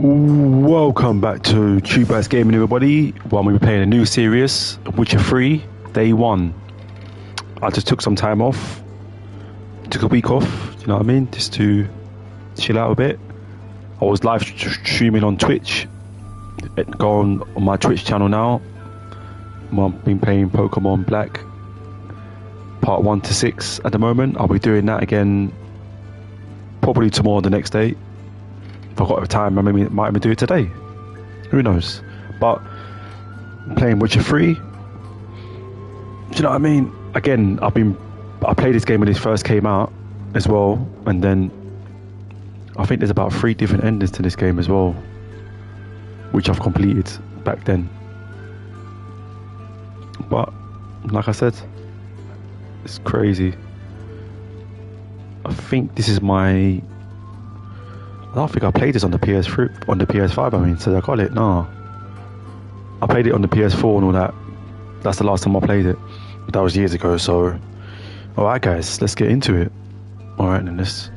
Welcome back to Tubers Gaming, everybody. While we're playing a new series, Witcher 3, Day 1. I just took some time off, took a week off, you know what I mean, just to chill out a bit. I was live streaming on Twitch. Go on my Twitch channel now. I've been playing Pokemon Black, part 1 to 6 at the moment. I'll be doing that again probably tomorrow, the next day. If I've got the time, I might even do it today. Who knows? But I'm playing Witcher 3. Do you know what I mean? Again, I played this game when it first came out as well, and then I think there's about 3 different endings to this game as well, which I've completed back then. But like I said, it's crazy. I think this is my... I don't think I played this on the PS3, on the PS5. I mean, so I got it. No, I played it on the PS4 and all that. That's the last time I played it. That was years ago. So, all right, guys, let's get into it. All right, then let's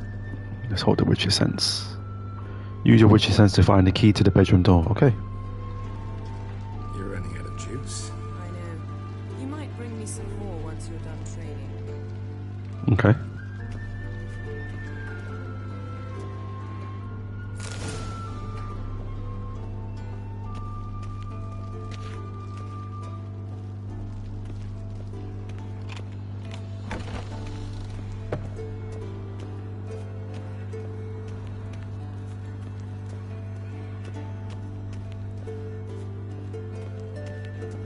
hold the Witcher sense. Use your Witcher sense to find the key to the bedroom door. Okay. You're running out of juice. I know. You might bring me some more once you're done training. Okay.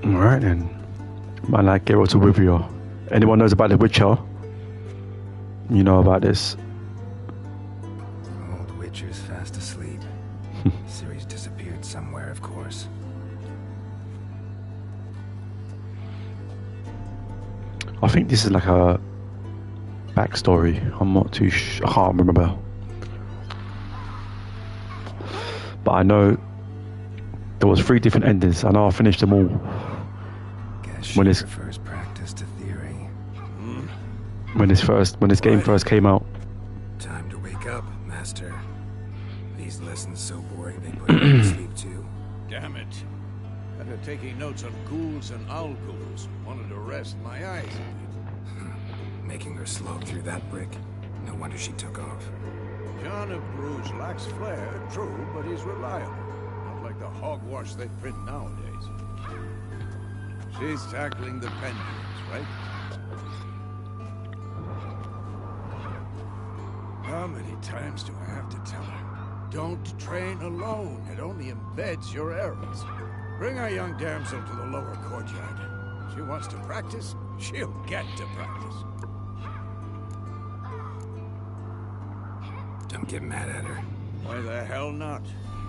Alright then. Man like Geralt of Rivia. Anyone knows about The Witcher? You know about this. Old Witcher's fast asleep. Ciri's disappeared somewhere, of course. I think this is like a backstory. I'm not too I can't remember. But I know there was 3 different endings. I know I finished them all. Guess When she it's- prefers practice to theory. When this game first came out. Time to wake up, Master. These lessons so boring they put you to sleep too. Damn it. After taking notes on ghouls and owl ghouls, wanted to rest my eyes a bit. Making her slog through that brick. No wonder she took off. John of Bruges lacks flair, true, but he's reliable. Not like the hogwash they print nowadays. She's tackling the pendulums, right? How many times do I have to tell her? Don't train alone. It only embeds your errors. Bring our young damsel to the lower courtyard. She wants to practice, she'll get to practice. Don't get mad at her. Why the hell not?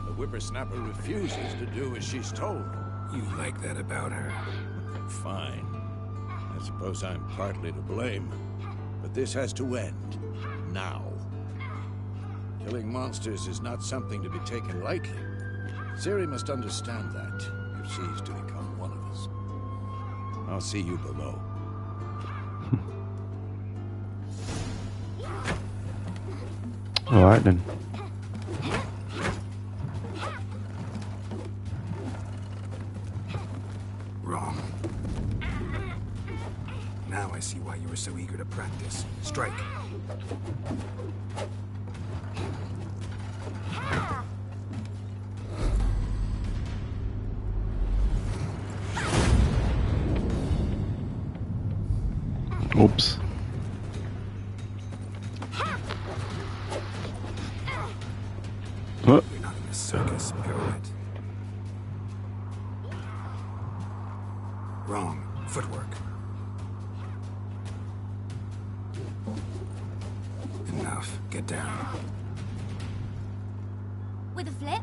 The whippersnapper refuses to do as she's told. You like that about her. Fine. I suppose I'm partly to blame. But this has to end. Now. Killing monsters is not something to be taken lightly. Ciri must understand that, if she's to become one of us. I'll see you below. Alright then. Wrong. Now I see why you were so eager to practice. Strike. Oops. Huh? You're not in a circus, pirouette. Wrong. Footwork. Enough. Get down. With a flip?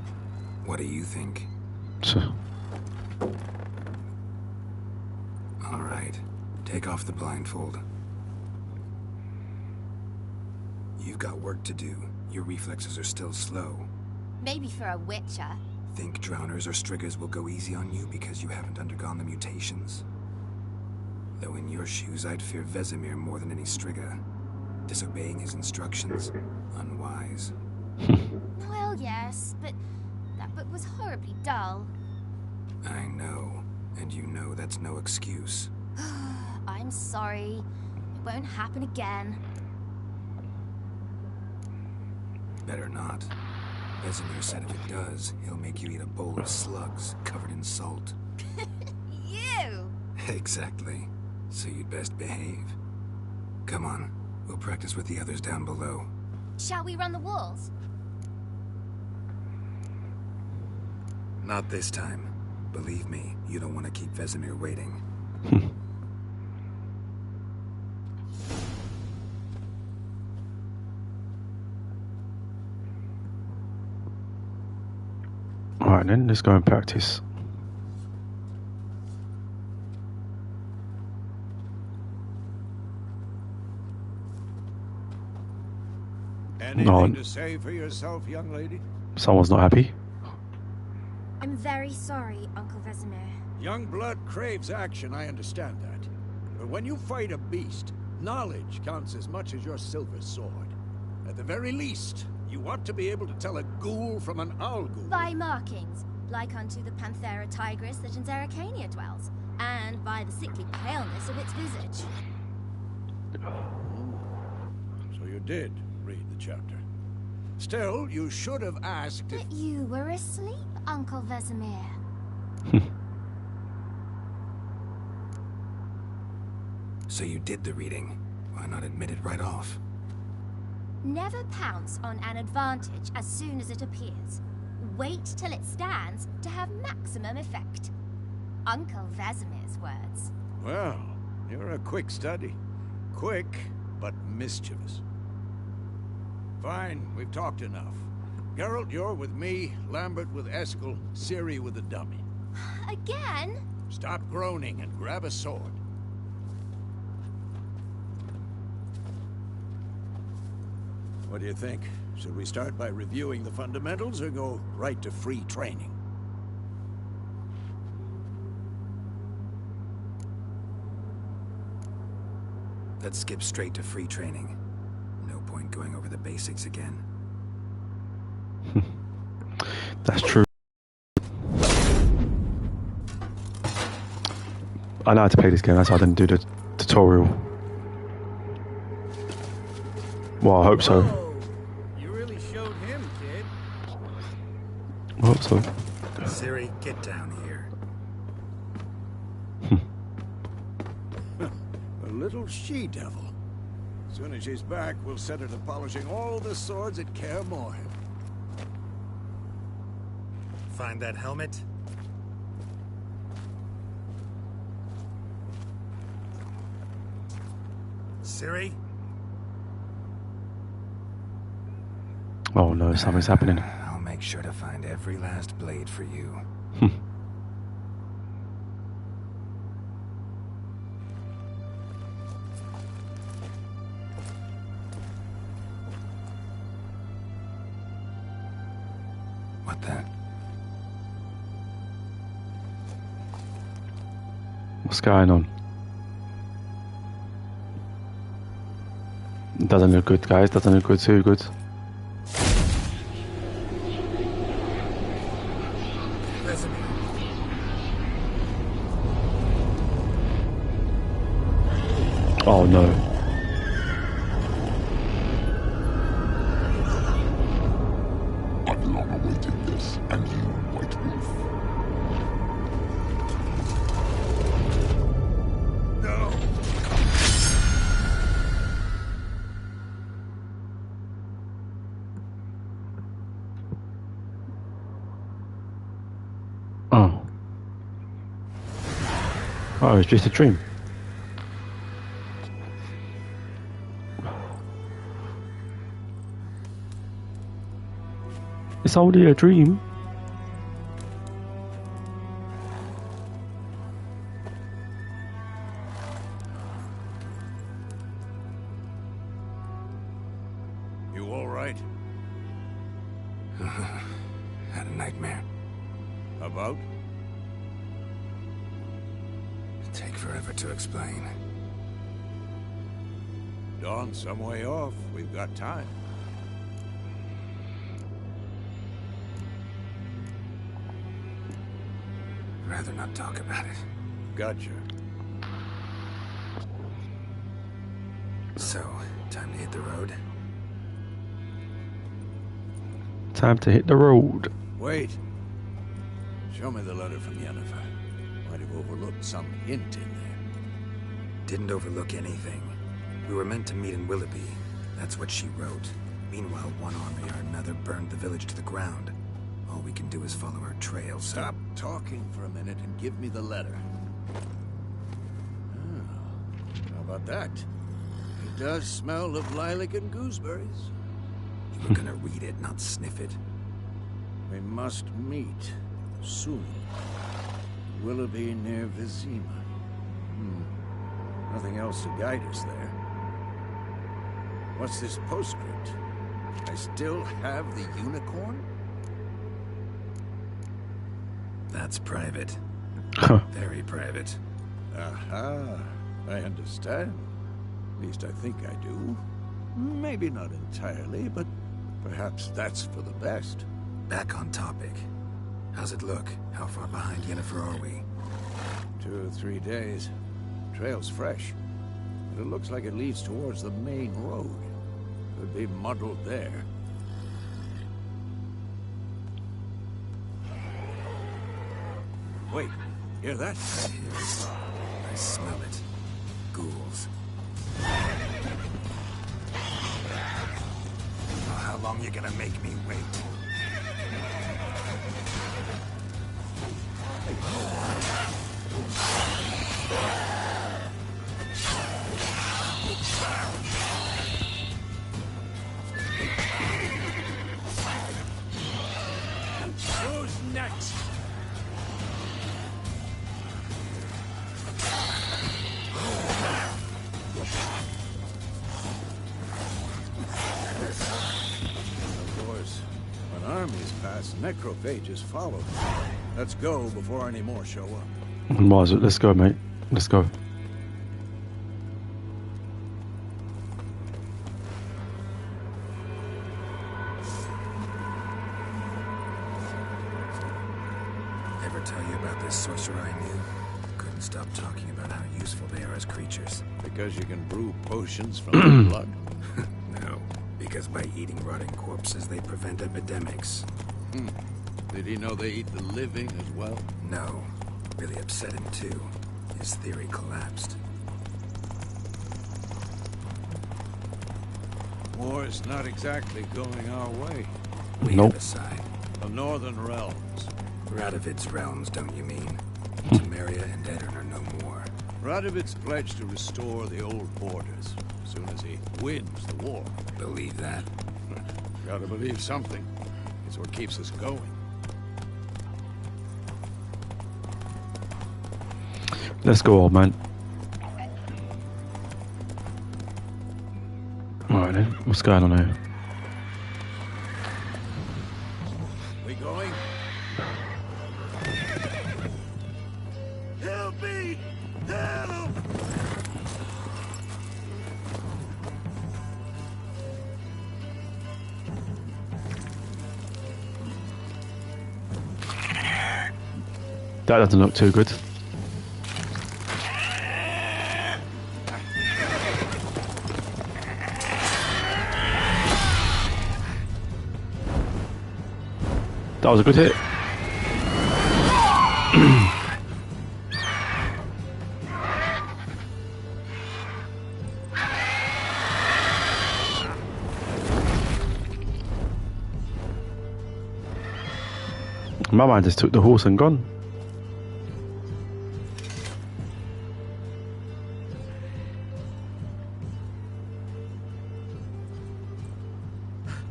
What do you think? So, All right. Take off the blindfold. You've got work to do. Your reflexes are still slow. Maybe for a witcher. Think drowners or striggers will go easy on you because you haven't undergone the mutations? Though in your shoes, I'd fear Vesemir more than any strigger. Disobeying his instructions, unwise. Well, yes, but That book was horribly dull. I know. And you know that's no excuse. I'm sorry. It won't happen again. Better not. Vesemir said if it does, he'll make you eat a bowl of slugs covered in salt. You! Exactly. So you'd best behave. Come on. We'll practice with the others down below. Shall we run the walls? Not this time. Believe me, you don't want to keep Vesemir waiting. Alright then, let's go and practice. Anything to say for yourself, young lady? Someone's not happy. I'm very sorry, Uncle Vesemir. Young blood craves action, I understand that. But when you fight a beast, knowledge counts as much as your silver sword. At the very least, you ought to be able to tell a ghoul from an owl ghoul. By markings, like unto the Panthera tigris that in Zerrikania dwells, and by the sickly paleness of its visage. So you did read the chapter. Still, you should have asked if... But you were asleep, Uncle Vesemir. So you did the reading. Why not admit it right off? Never pounce on an advantage as soon as it appears. Wait till it stands to have maximum effect. Uncle Vesemir's words. Well, you're a quick study. Quick, but mischievous. Fine, we've talked enough. Geralt, you're with me, Lambert with Eskel, Ciri with the dummy. Again? Stop groaning and grab a sword. What do you think? Should we start by reviewing the fundamentals or go right to free training? Let's skip straight to free training. No point going over the basics again. That's true. I know how to play this game, that's why I didn't do the tutorial. Well, I hope so. Whoa. You really showed him, kid. I hope so. Ciri, get down here. A little she-devil. As soon as she's back, we'll set her to polishing all the swords at Kaer Morhen. Find that helmet? Ciri? Oh no, something's happening. I'll make sure to find every last blade for you. What the? What's going on? Doesn't look good, guys. Doesn't look good, too good. Oh no. I've long awaited this, and you, White Wolf. No! Oh. Oh, it's just a dream. It's only a dream. You all right? Had a nightmare. About? It'd take forever to explain. Dawn's some way off. We've got time. rather not talk about it. Gotcha. So, time to hit the road? Time to hit the road. Wait. Show me the letter from Yennefer. Might have overlooked some hint in there. Didn't overlook anything. We were meant to meet in Willoughby. That's what she wrote. Meanwhile, one army or another burned the village to the ground. All we can do is follow her trail, so... Stop talking for a minute and give me the letter. Oh, how about that? It does smell of lilac and gooseberries. You were gonna read it, not sniff it. We must meet soon. Willoughby near Vizima. Nothing else to guide us there. What's this postscript? I still have the unicorn? That's private. Very private. Aha, I understand. At least I think I do. Maybe not entirely, but perhaps that's for the best. Back on topic. How's it look? How far behind Yennefer are we? 2 or 3 days. Trail's fresh, but it looks like it leads towards the main road. Could be muddled there. Wait, hear that? I smell it. Ghouls. Oh, how long you gonna make me wait? Who's next? Of course, when armies pass, necrophages follow. Let's go before any more show up. Mars, let's go, mate. Let's go. Ever tell you about this sorcerer I knew? Couldn't stop talking about how useful they are as creatures. Because you can brew potions from their blood. No, because by eating rotting corpses, they prevent epidemics. Did he know they eat the living as well? No, really upset him too. His theory collapsed. War's not exactly going our way. We Nope. have a side. The Northern Realms. Radovid's realms, don't you mean? Temeria and Edirn are no more. Radovid's pledged to restore the old borders as soon as he wins the war. Believe that? Gotta believe something. It's what keeps us going. Let's go, old man. Alright then, what's going on here? We going? Help me! Help! That doesn't look too good. That was a good hit. My man just took the horse and gone.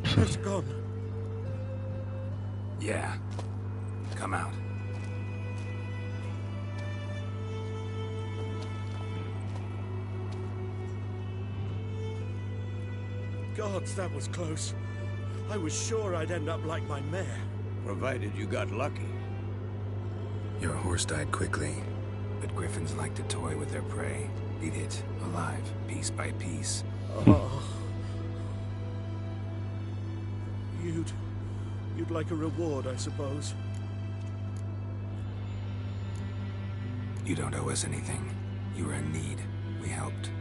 It's gone. Yeah. Come out. Gods, that was close. I was sure I'd end up like my mare. Provided you got lucky. Your horse died quickly, but griffins like to toy with their prey. Eat it, alive, piece by piece. Oh. You'd like a reward, I suppose. You don't owe us anything. You were in need. We helped.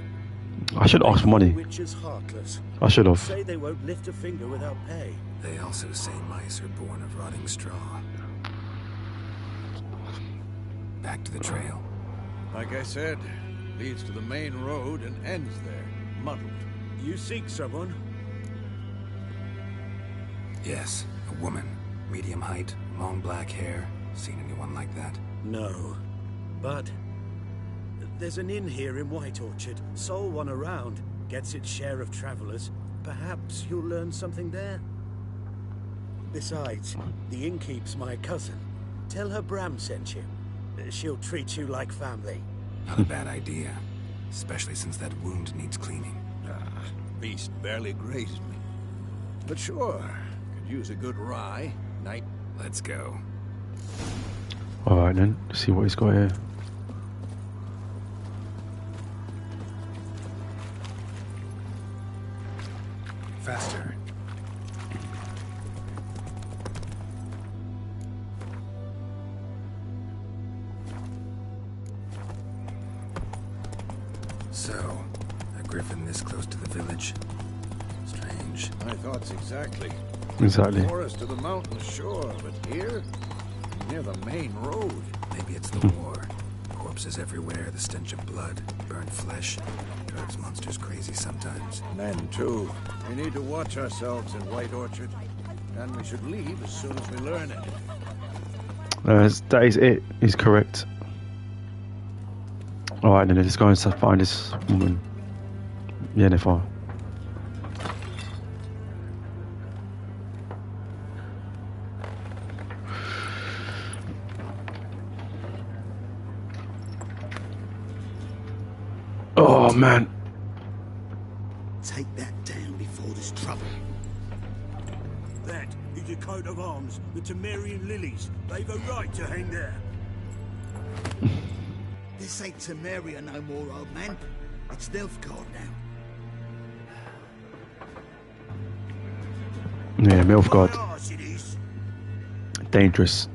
I should ask for money. Witches heartless. I should have. Say they won't lift a finger without pay. They also say mice are born of rotting straw. Back to the trail. Like I said, leads to the main road and ends there, muddled. You seek someone? Yes, a woman. Medium height, long black hair. Seen anyone like that? No. But there's an inn here in White Orchard. Sole one around. Gets its share of travelers. Perhaps you'll learn something there. Besides, the innkeep's my cousin. Tell her Bram sent you. She'll treat you like family. Not a bad idea. Especially since that wound needs cleaning. Beast barely grazed me. But sure, could use a good rye. Night. Let's go. Alright then, let's see what he's got here. Faster. So, a griffin this close to the village. Strange. My thoughts exactly. Exactly. Forest to the mountain shore, but here, near the main road. Maybe it's the war. Corpses everywhere, the stench of blood, burnt flesh. Drives monsters crazy sometimes. Men, too. We need to watch ourselves in White Orchard. And we should leave as soon as we learn it. That is it. He's correct. Alright then, let's go and find this woman. Yennefer. Oh man. Take that down before there's trouble. That is a coat of arms, the Temerian lilies. They've a right to hang there. This ain't Temeria no more, old man. It's Nilfgaard now. Yeah, Nilfgaard. My arse it is. Dangerous.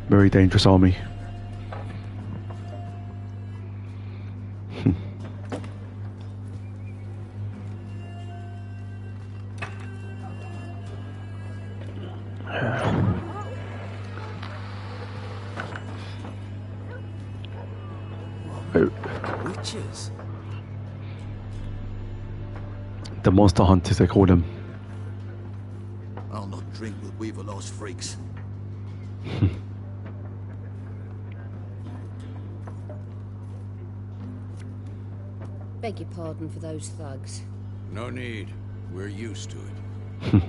Very dangerous army. Witches? The monster hunters, they call them. I'll not drink with Weaver-lost freaks. Beg your pardon for those thugs. No need. We're used to it.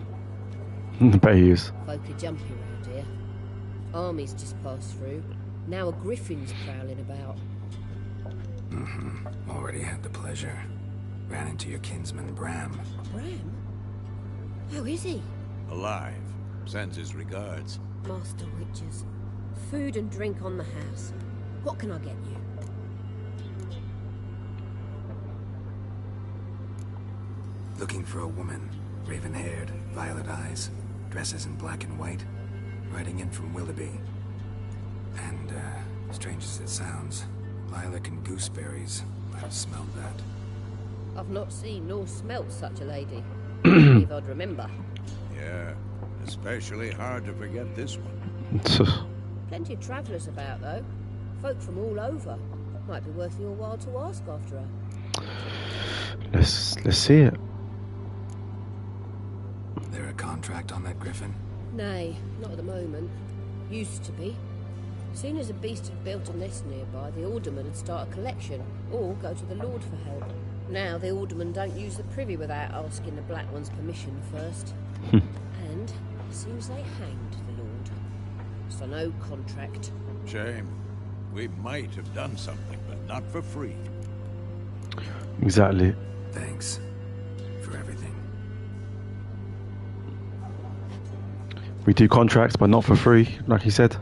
I bet he is. Folk are jumpy around here. Armies just passed through. Now a griffin's prowling about. Already had the pleasure. Ran into your kinsman, Bram. Bram? How is he? Alive. Sends his regards. Master Witches. Food and drink on the house. What can I get you? Looking for a woman. Raven-haired, violet eyes. Dresses in black and white. Riding in from Willoughby. And, strange as it sounds, lilac and gooseberries. I've smelled that. I've not seen nor smelt such a lady. If I'd remember. Yeah. Especially hard to forget this one. Plenty of travellers about, though. Folk from all over. Might be worth your while to ask after her. Let's see it. There a contract on that griffin? Nay, not at the moment. Used to be. Soon as a beast had built a nest nearby, the alderman would start a collection, or go to the Lord for help. Now the alderman don't use the privy without asking the Black One's permission first. And it seems they hanged the Lord. So no contract. Shame. We might have done something, but not for free. Exactly. Thanks. For everything. We do contracts, but not for free, like he said.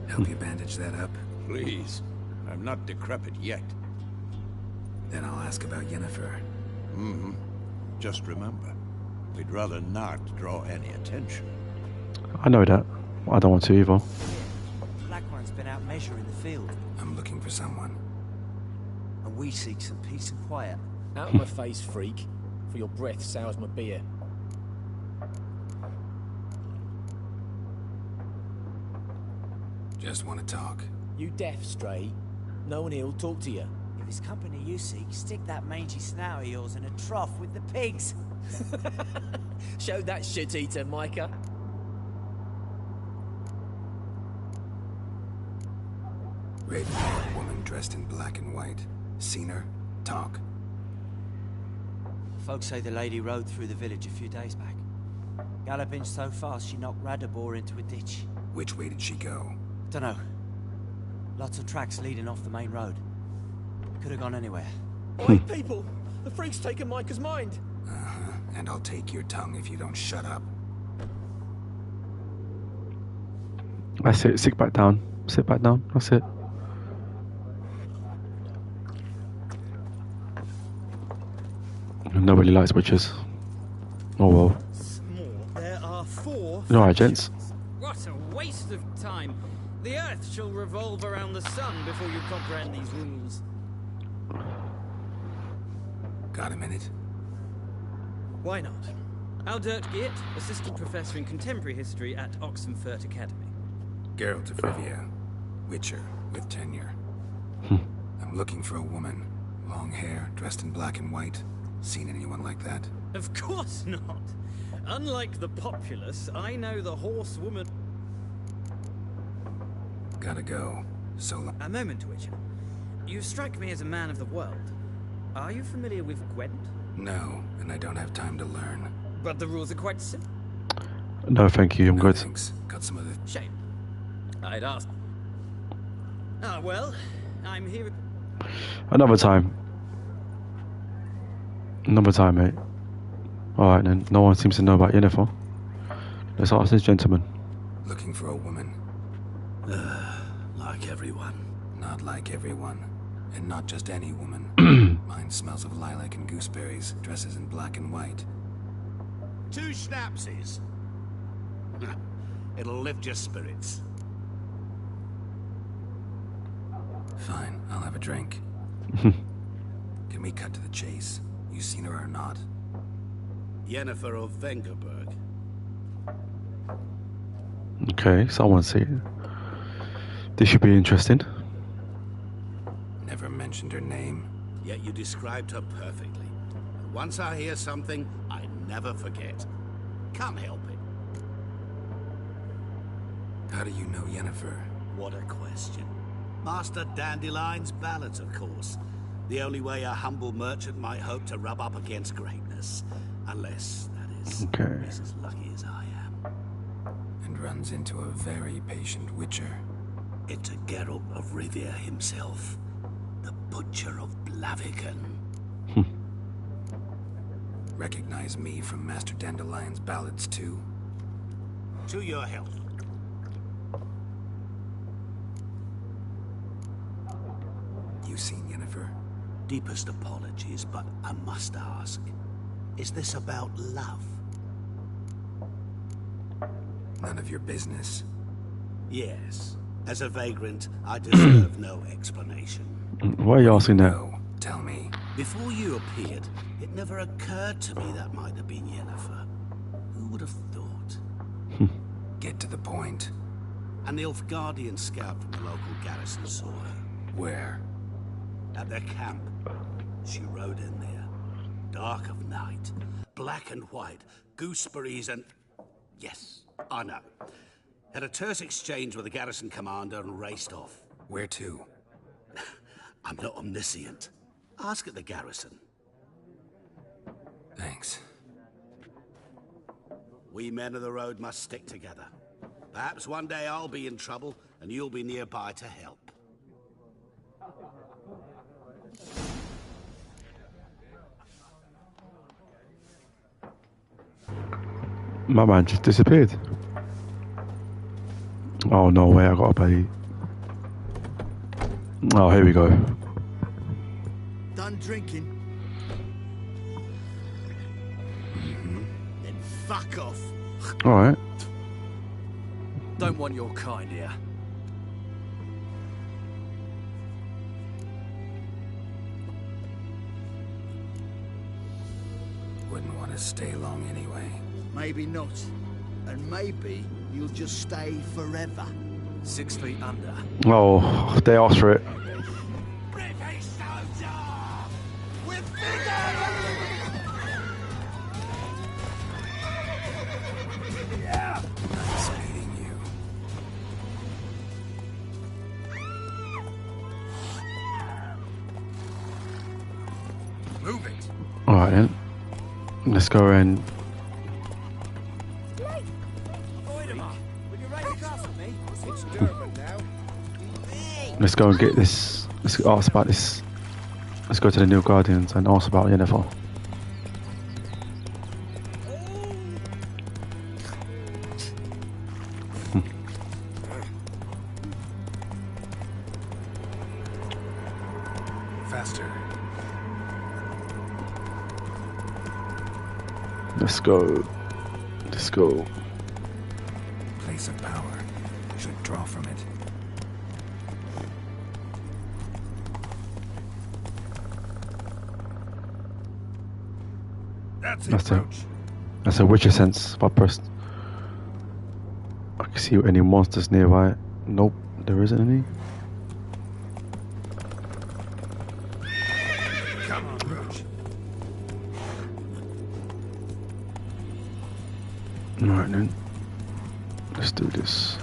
Help you bandage that up? Please. I'm not decrepit yet. Then I'll ask about Yennefer. Mm-hmm. Just remember, we'd rather not draw any attention. I know that. I don't want to either. Blackburne's been out measuring the field. I'm looking for someone. And we seek some peace and quiet. Out of my face, freak. For your breath sours my beer. Just want to talk. You deaf, Stray? No one here'll talk to you. If it's company you seek, stick that mangy snout of yours in a trough with the pigs. Show that shit-eater, Micah. Raven-haired woman dressed in black and white. Seen her? Talk. Folks say the lady rode through the village a few days back. Galloping so fast she knocked Radabor into a ditch. Which way did she go? Dunno. Lots of tracks leading off the main road. Could have gone anywhere. Oi, people! The freak's taken Micah's mind! Uh-huh. And I'll take your tongue if you don't shut up. That's it. Sit back down. Sit back down. That's it. Nobody likes witches. Oh well. There are 4. Alright, gents. What a waste of time. The Earth shall revolve around the sun before you comprehend these rules. Got a minute? Why not? Aldert Geert, Assistant Professor in Contemporary History at Oxenfurt Academy. Geralt of Rivia. Witcher, with tenure. I'm looking for a woman. Long hair, dressed in black and white. Seen anyone like that? Of course not. Unlike the populace, I know the horsewoman... Gotta go. So long. A moment, Witcher. You strike me as a man of the world. Are you familiar with Gwent? No, and I don't have time to learn. But the rules are quite simple. No, thank you. I'm good. Thanks. Got some other... Shame. I'd ask. Ah, well, I'm here... Another time. Another time, mate. Alright then. No one seems to know about Yennefer. Let's ask this gentleman. Looking for a woman. Like everyone. Not like everyone. And not just any woman. Mine smells of lilac and gooseberries, dresses in black and white. 2 schnapsies. It'll lift your spirits. Fine, I'll have a drink. Can we cut to the chase? You seen her or not? Yennefer of Vengerberg. Okay, someone see it. This should be interesting. Never mentioned her name. Yet you described her perfectly. Once I hear something, I never forget. Can't help it. How do you know Yennefer? What a question. Master Dandelion's ballads, of course. The only way a humble merchant might hope to rub up against greatness. Unless, that is, he's as lucky as I am. And runs into a very patient witcher. It's a Geralt of Rivia himself. The Butcher of Blaviken. Recognize me from Master Dandelion's ballads too? To your health. You seen Yennefer? Deepest apologies, but I must ask. Is this about love? None of your business. Yes. As a vagrant, I deserve no explanation. Why are you asking that? No, tell me. Before you appeared, it never occurred to me that might have been Yennefer. Who would have thought? Get to the point. An Nilfgaardian scout from the local garrison saw her. Where? At their camp. She rode in there. Dark of night. Black and white. Gooseberries and... Yes, I know. Had a terse exchange with the garrison commander and raced off. Where to? I'm not omniscient. Ask at the garrison. Thanks. We men of the road must stick together. Perhaps one day I'll be in trouble and you'll be nearby to help. My man just disappeared. Oh no way, I gotta pay. Oh, here we go. Done drinking? Fuck off. Alright. Don't want your kind here. Wouldn't want to stay long anyway. Maybe not. And maybe you'll just stay forever. 6 feet under. Oh, they asked for it. Nice meeting you. Move it. Alright then. Let's go and let's go and get this. Let's ask about this. Let's go to the New Guardians and ask about Yennefer. Faster. Let's go. Let's go. Place of power. Should draw from it. That's a Witcher sense. If I pressed, I can see any monsters nearby. Nope, there isn't any. Come on, Roach. Alright then. Let's do this.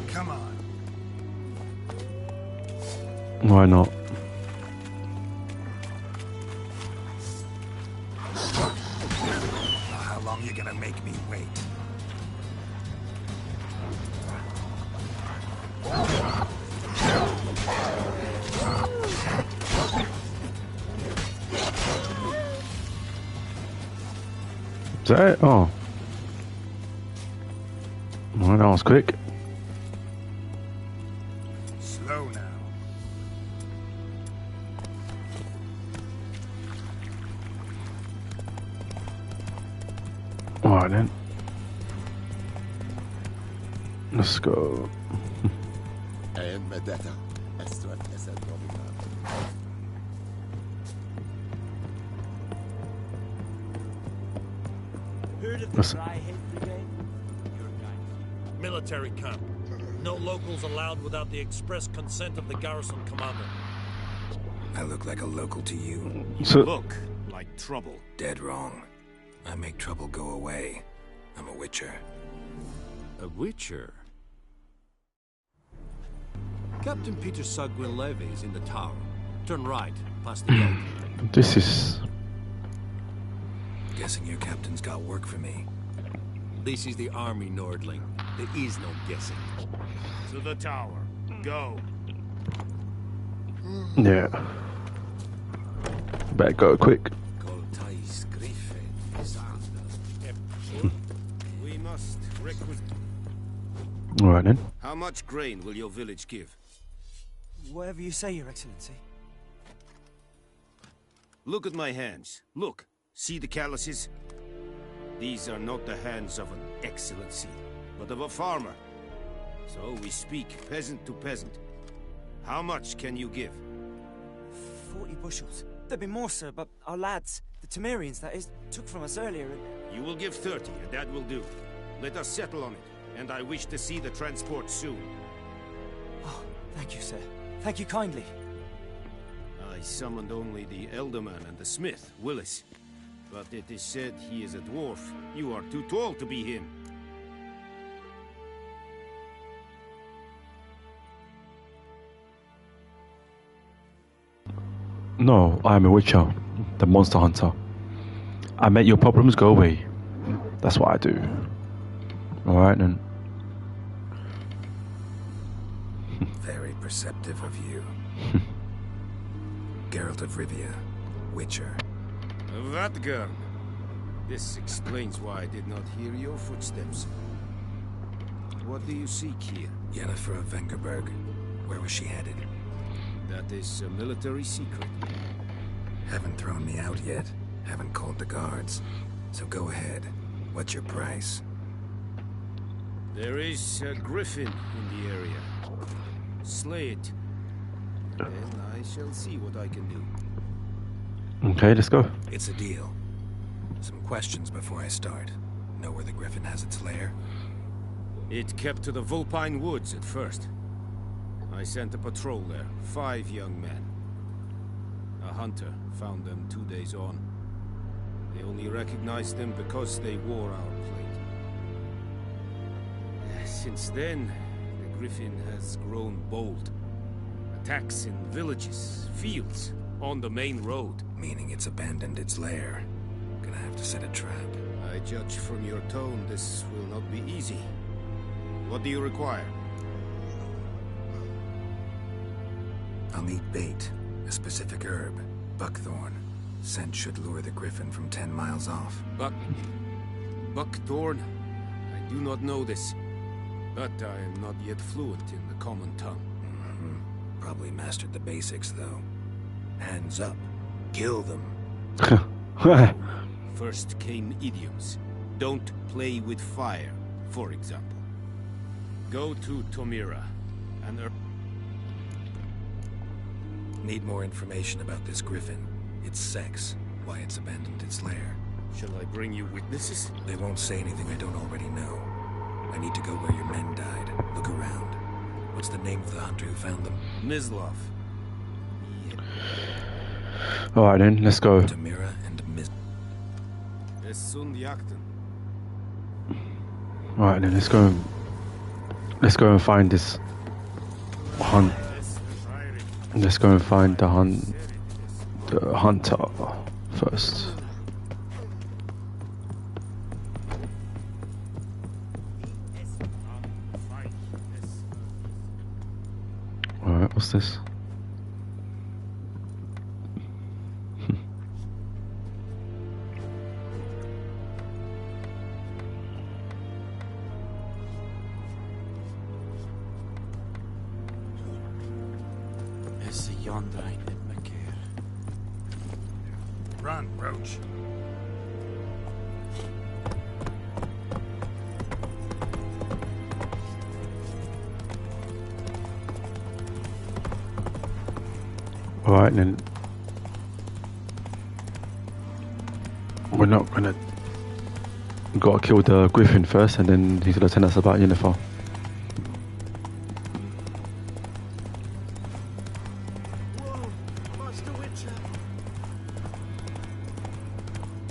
Come on. Why not? How long you gonna make me wait? Is that it? Oh. Well, that was quick. Slow now. Alright then. Let's go. Listen. Military camp. No locals allowed without the express consent of the garrison commander. I look like a local to you. So, Look like trouble. Dead wrong. I make trouble go away. I'm a Witcher. A Witcher? Captain Peter Sagwin Levy is in the tower. Turn right, past the gate. this is. Guessing your captain's got work for me. This is the army, Nordling. There is no guessing. To the tower. Go. Yeah. Better go quick. We must requisition. Alright then. How much grain will your village give? Whatever you say, Your Excellency. Look at my hands. Look. See the calluses? These are not the hands of an excellency, but of a farmer. So we speak peasant to peasant. How much can you give? 40 bushels. There'd be more, sir, but our lads, the Temerians, that is, took from us earlier and... You will give 30, and that will do. Let us settle on it, and I wish to see the transport soon. Oh, thank you, sir. Thank you kindly. I summoned only the Elderman and the smith, Willis. But it is said he is a dwarf. You are too tall to be him. No, I am a Witcher, the monster hunter. I make your problems go away. That's what I do. Alright then. Very perceptive of you. Geralt of Rivia, Witcher. Vatgern. This explains why I did not hear your footsteps. What do you seek here? Yennefer of Vengerberg. Where was she headed? That is a military secret. Haven't thrown me out yet. Haven't called the guards. So go ahead. What's your price? There is a griffin in the area. Slay it. Then I shall see what I can do. Okay, let's go. It's a deal. Some questions before I start. Know where the griffin has its lair? It kept to the Vulpine Woods at first. I sent a patrol there, 5 young men. A hunter found them 2 days on. They only recognized them because they wore our plate. Since then, the griffin has grown bold. Attacks in villages, fields, on the main road. Meaning it's abandoned its lair. Gonna have to set a trap. I judge from your tone this will not be easy. What do you require? I'll need bait. A specific herb. Buckthorn. Scent should lure the griffin from 10 miles off. Buckthorn? I do not know this. But I am not yet fluent in the common tongue. Probably mastered the basics, though. Hands up. Kill them. First came idioms. Don't play with fire, for example. Go to Tomira and... Need more information about this griffin. Its sex. Why it's abandoned its lair. Shall I bring you witnesses? They won't say anything I don't already know. I need to go where your men died. Look around. What's the name of the hunter who found them? Mislav. Alright then, let's go. Tomira and Sundjakten. Alright then, let's go and find this hunt. Let's go and find the hunter first. Alright, what's this? Run, Roach. Alright then. We're not gonna... We've got to kill the griffin first and then he's gonna tell us about Yennefer.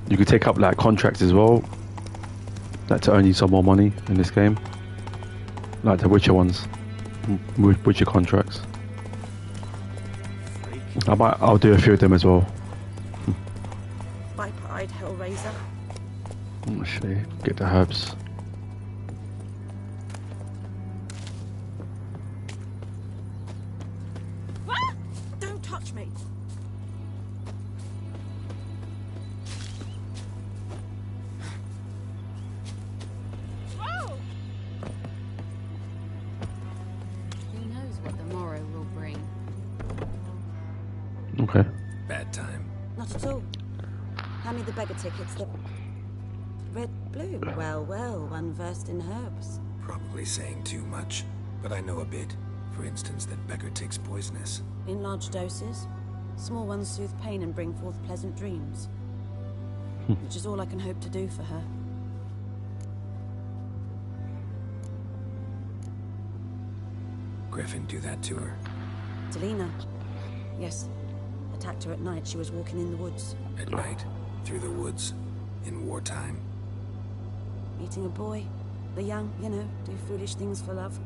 You could take up like contracts as well, like to earn you some more money in this game, like the Witcher ones, Witcher contracts. I'll do a few of them as well. Viper-eyed Hellraiser. Actually, get the herbs. Don't touch me. Okay. Bad time. Not at all. Hand me the beggar tickets. The red blue. Well, one versed in herbs. Probably saying too much, but I know a bit. For instance, that beggar takes poisonous. In large doses. Small ones soothe pain and bring forth pleasant dreams. Which is all I can hope to do for her. Griffin do that to her? Delina. Yes. Attacked her at night. She was walking in the woods. At night? Through the woods? In wartime? Meeting a boy. The young, you know, do foolish things for love.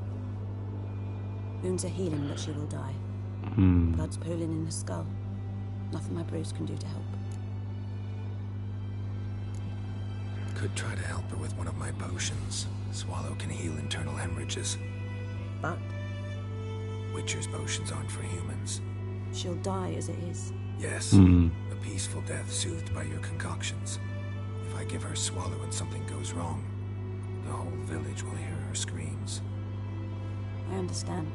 Wounds are healing, but she will die. Blood's pooling in her skull. Nothing my bruise can do to help. Could try to help her with one of my potions. Swallow can heal internal hemorrhages. But? Witcher's potions aren't for humans. She'll die as it is. Yes. A peaceful death soothed by your concoctions. If If I give her a swallow and something goes wrong, the whole village will hear her screams. I understand.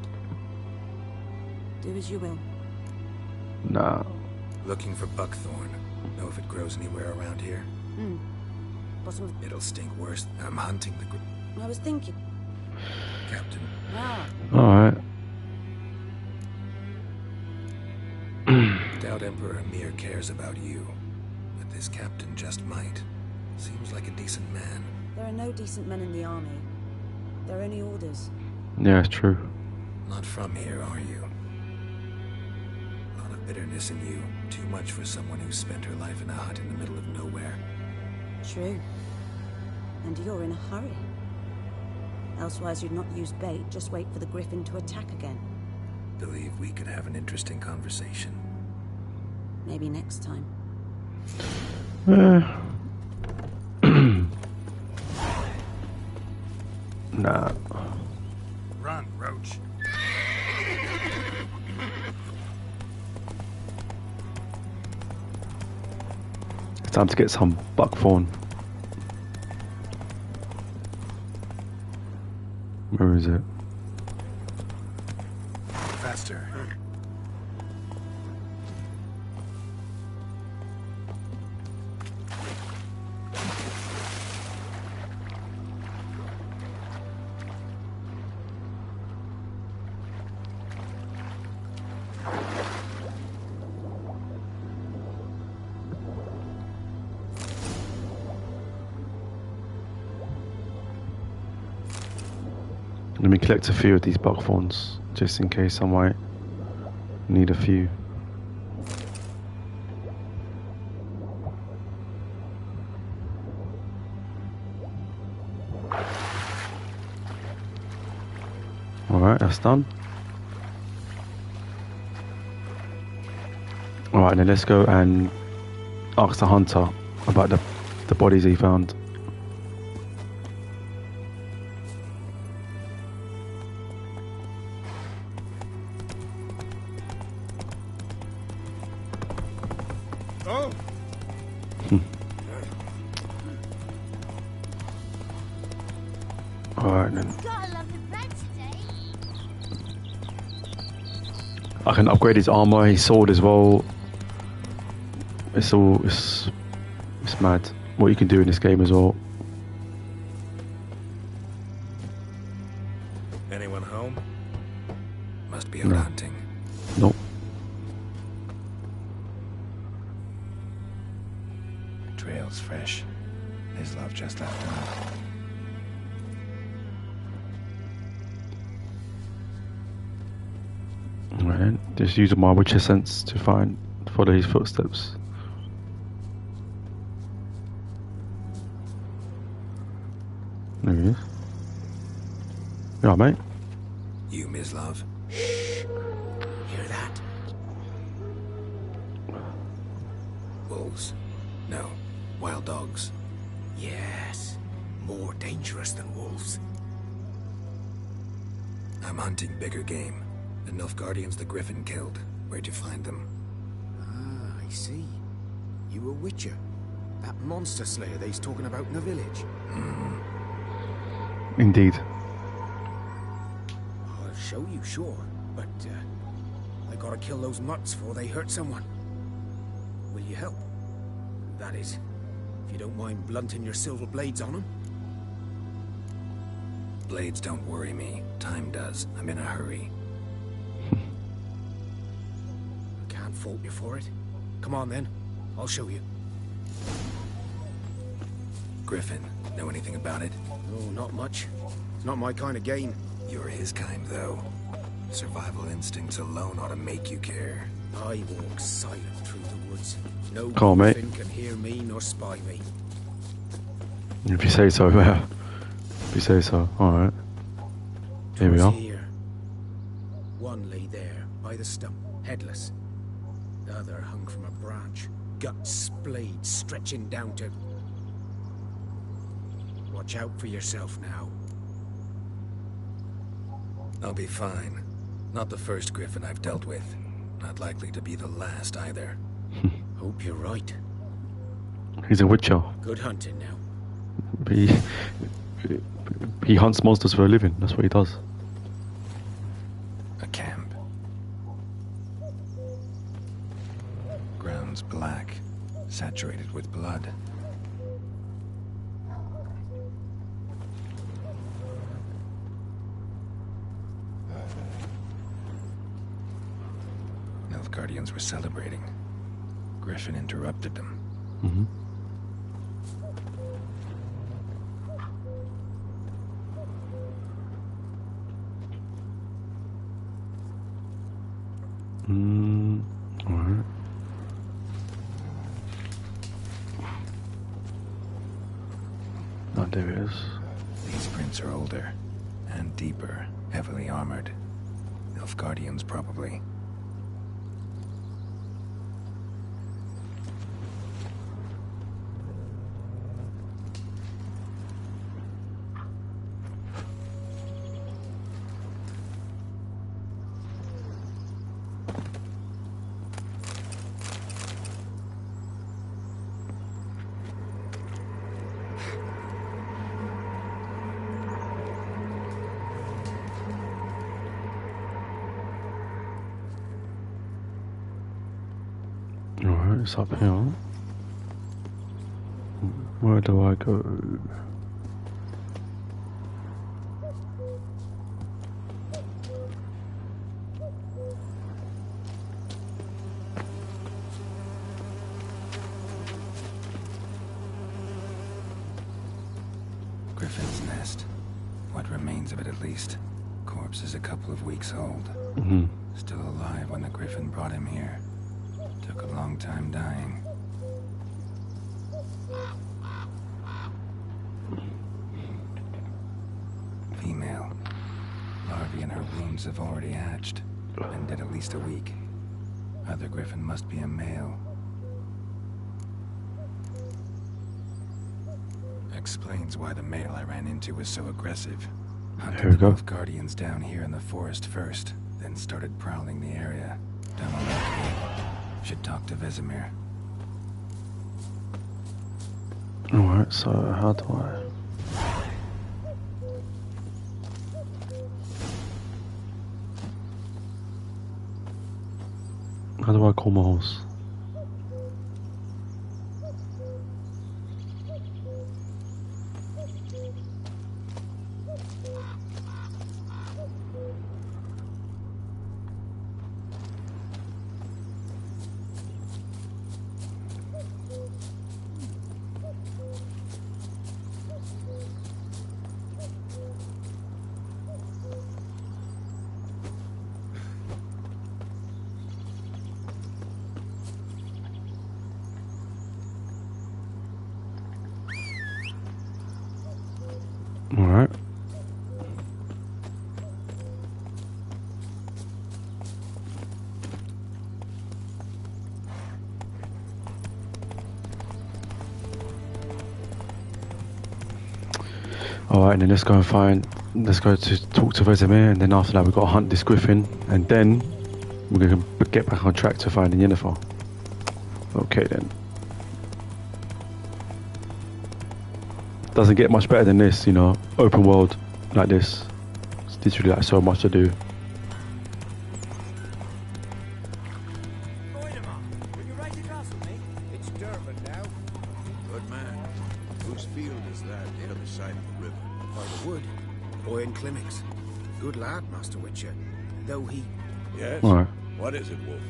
Do as you will. Nah. Looking for buckthorn. Know if it grows anywhere around here? Bottom of... It'll stink worse. I'm hunting the... I was thinking... Captain. Ah. Alright. Doubt Emperor Amir cares about you. But this captain just might. Seems like a decent man. There are no decent men in the army. There are only orders. Yeah, it's true. Not from here, are you? A lot of bitterness in you. Too much for someone who spent her life in a hut in the middle of nowhere. True. And you're in a hurry. Elsewise you'd not use bait, just wait for the griffin to attack again. Believe we could have an interesting conversation. Maybe next time. Nah. Run, Roach. It's time to get some buckthorn. Where is it? Faster. Let me collect a few of these buckthorns, just in case I might need a few. Alright, that's done. Alright, then let's go and ask the hunter about the bodies he found. Alright then. I can upgrade his armor, his sword as well. It's mad what you can do in this game as well. Anyone home? Must be out hunting. Nope. Trail's fresh. His love just left home. Alright, just using my Witcher sense to follow his footsteps. There he is. Yeah, mate. You, Mislav. Hear that? Wolves. No. Wild dogs. Yes. More dangerous than wolves. I'm hunting bigger game. The Nilfgaardians the Griffin killed. Where'd you find them? Ah, I see. You a Witcher. That monster slayer they's talking about in the village. Indeed. I'll show you, sure. But, I gotta kill those mutts before they hurt someone. Will you help? That is, if you don't mind blunting your silver blades on them. Blades don't worry me. Time does. I'm in a hurry. I can't fault you for it. Come on then. I'll show you. Griffin, know anything about it? Oh, not much. It's not my kind of game. You're his kind, though. Survival instincts alone ought to make you care. I walk silent through the woods. No Come on, mate. Griffin can hear me nor spy me. If you say so, yeah. If you say so, alright. Here we are. Here. One lay there, by the stump, headless. The other hung from a branch, guts splayed, stretching down to... Watch out for yourself now. I'll be fine. Not the first Griffin I've dealt with. Not likely to be the last either. Hope you're right. He's a witcher. Good hunting now. He hunts monsters for a living. That's what he does. A camp. Ground's black, saturated with blood. Nilfgaardians were celebrating. Griffin interrupted them. Mm-hmm. Alright. Oh, there it is. These prints are older and deeper, heavily armored. Nilfgaardians, probably. Alright, it's up here. Where do I go? Griffin's nest. What remains of it, at least. Corpse is a couple of weeks old. Mm-hmm. Still alive when the Griffin brought him here. Took a long time dying. Female. Larvae in her wounds have already hatched. Been dead at least a week. Other Griffin must be a male. Explains why the male I ran into was so aggressive. Hunted the Nilfgaardians down here in the forest first, then started prowling the area. Down on that gate. Should talk to Vesemir. Alright, so how do I... How do I call my horse? Alright. Alright, and then let's go to talk to Vesemir, and then after that we've got to hunt this Griffin, and then we're going to get back on track to finding Yennefer. Okay then. Doesn't get much better than this, you know, open world like this. It's literally like so much to do. It's Durban now. Good man. Whose field is that, the other side of the river? By the wood. Owen Climmix. Good lad, Master Witcher. Though he... Yes? Alright. What is it, Wolf?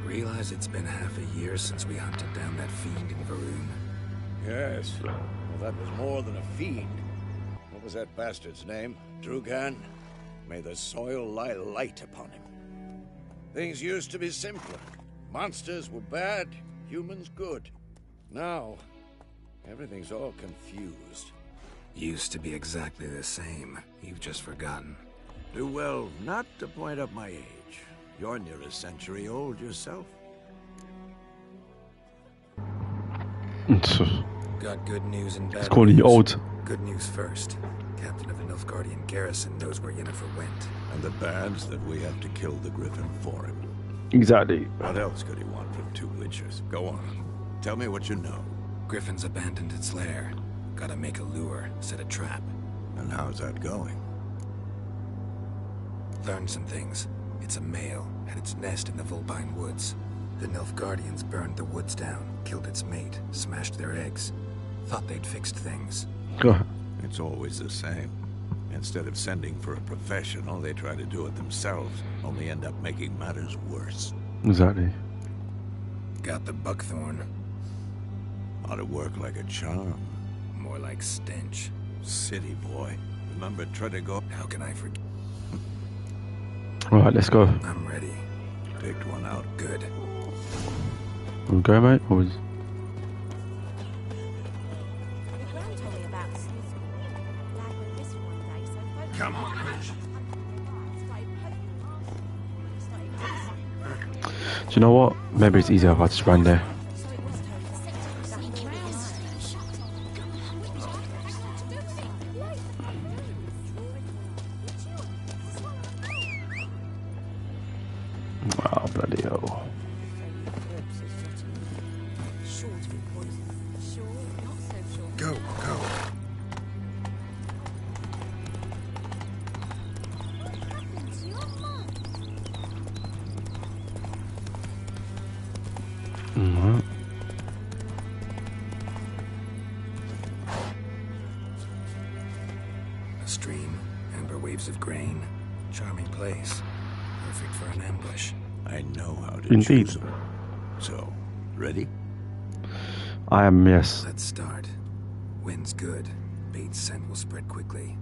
Realize it's been half a year since we hunted down that fiend in Varun. Yes. Well, that was more than a fiend. What was that bastard's name? Drugan? May the soil lie light upon him. Things used to be simpler. Monsters were bad, humans good. Now, everything's all confused. Used to be exactly the same. You've just forgotten. Do well not to point up my age. You're near a century old yourself. Got good news and bad It's calling news. you old. Good news first. Captain of the Nilfgaardian garrison knows where Yennefer went. And the bad's that we have to kill the Griffin for him. Exactly. What else could he want from two Witchers? Go on. Tell me what you know. Griffin's abandoned its lair. Gotta make a lure, set a trap. And how's that going? Learned some things. It's a male, had its nest in the Vulpine Woods. The Nilfgaardians burned the woods down, killed its mate, smashed their eggs. Thought they'd fixed things. It's always the same. Instead of sending for a professional, they try to do it themselves, only end up making matters worse. Exactly. Got the buckthorn. Ought to work like a charm. More like stench. City boy. Remember Tredegar? How can I forget? Alright, let's go. I'm ready. Picked one out. Good. We'll go, mate. Or is... Come on, Do you know what? Maybe it's easier if I just run there. Oh, bloody hell. Go, go. A stream, amber waves of grain. Charming place. Perfect for an ambush. I know how to Indeed. choose them. So, ready? I am, yes. Let's start. Wind's good. Bait's scent will spread quickly.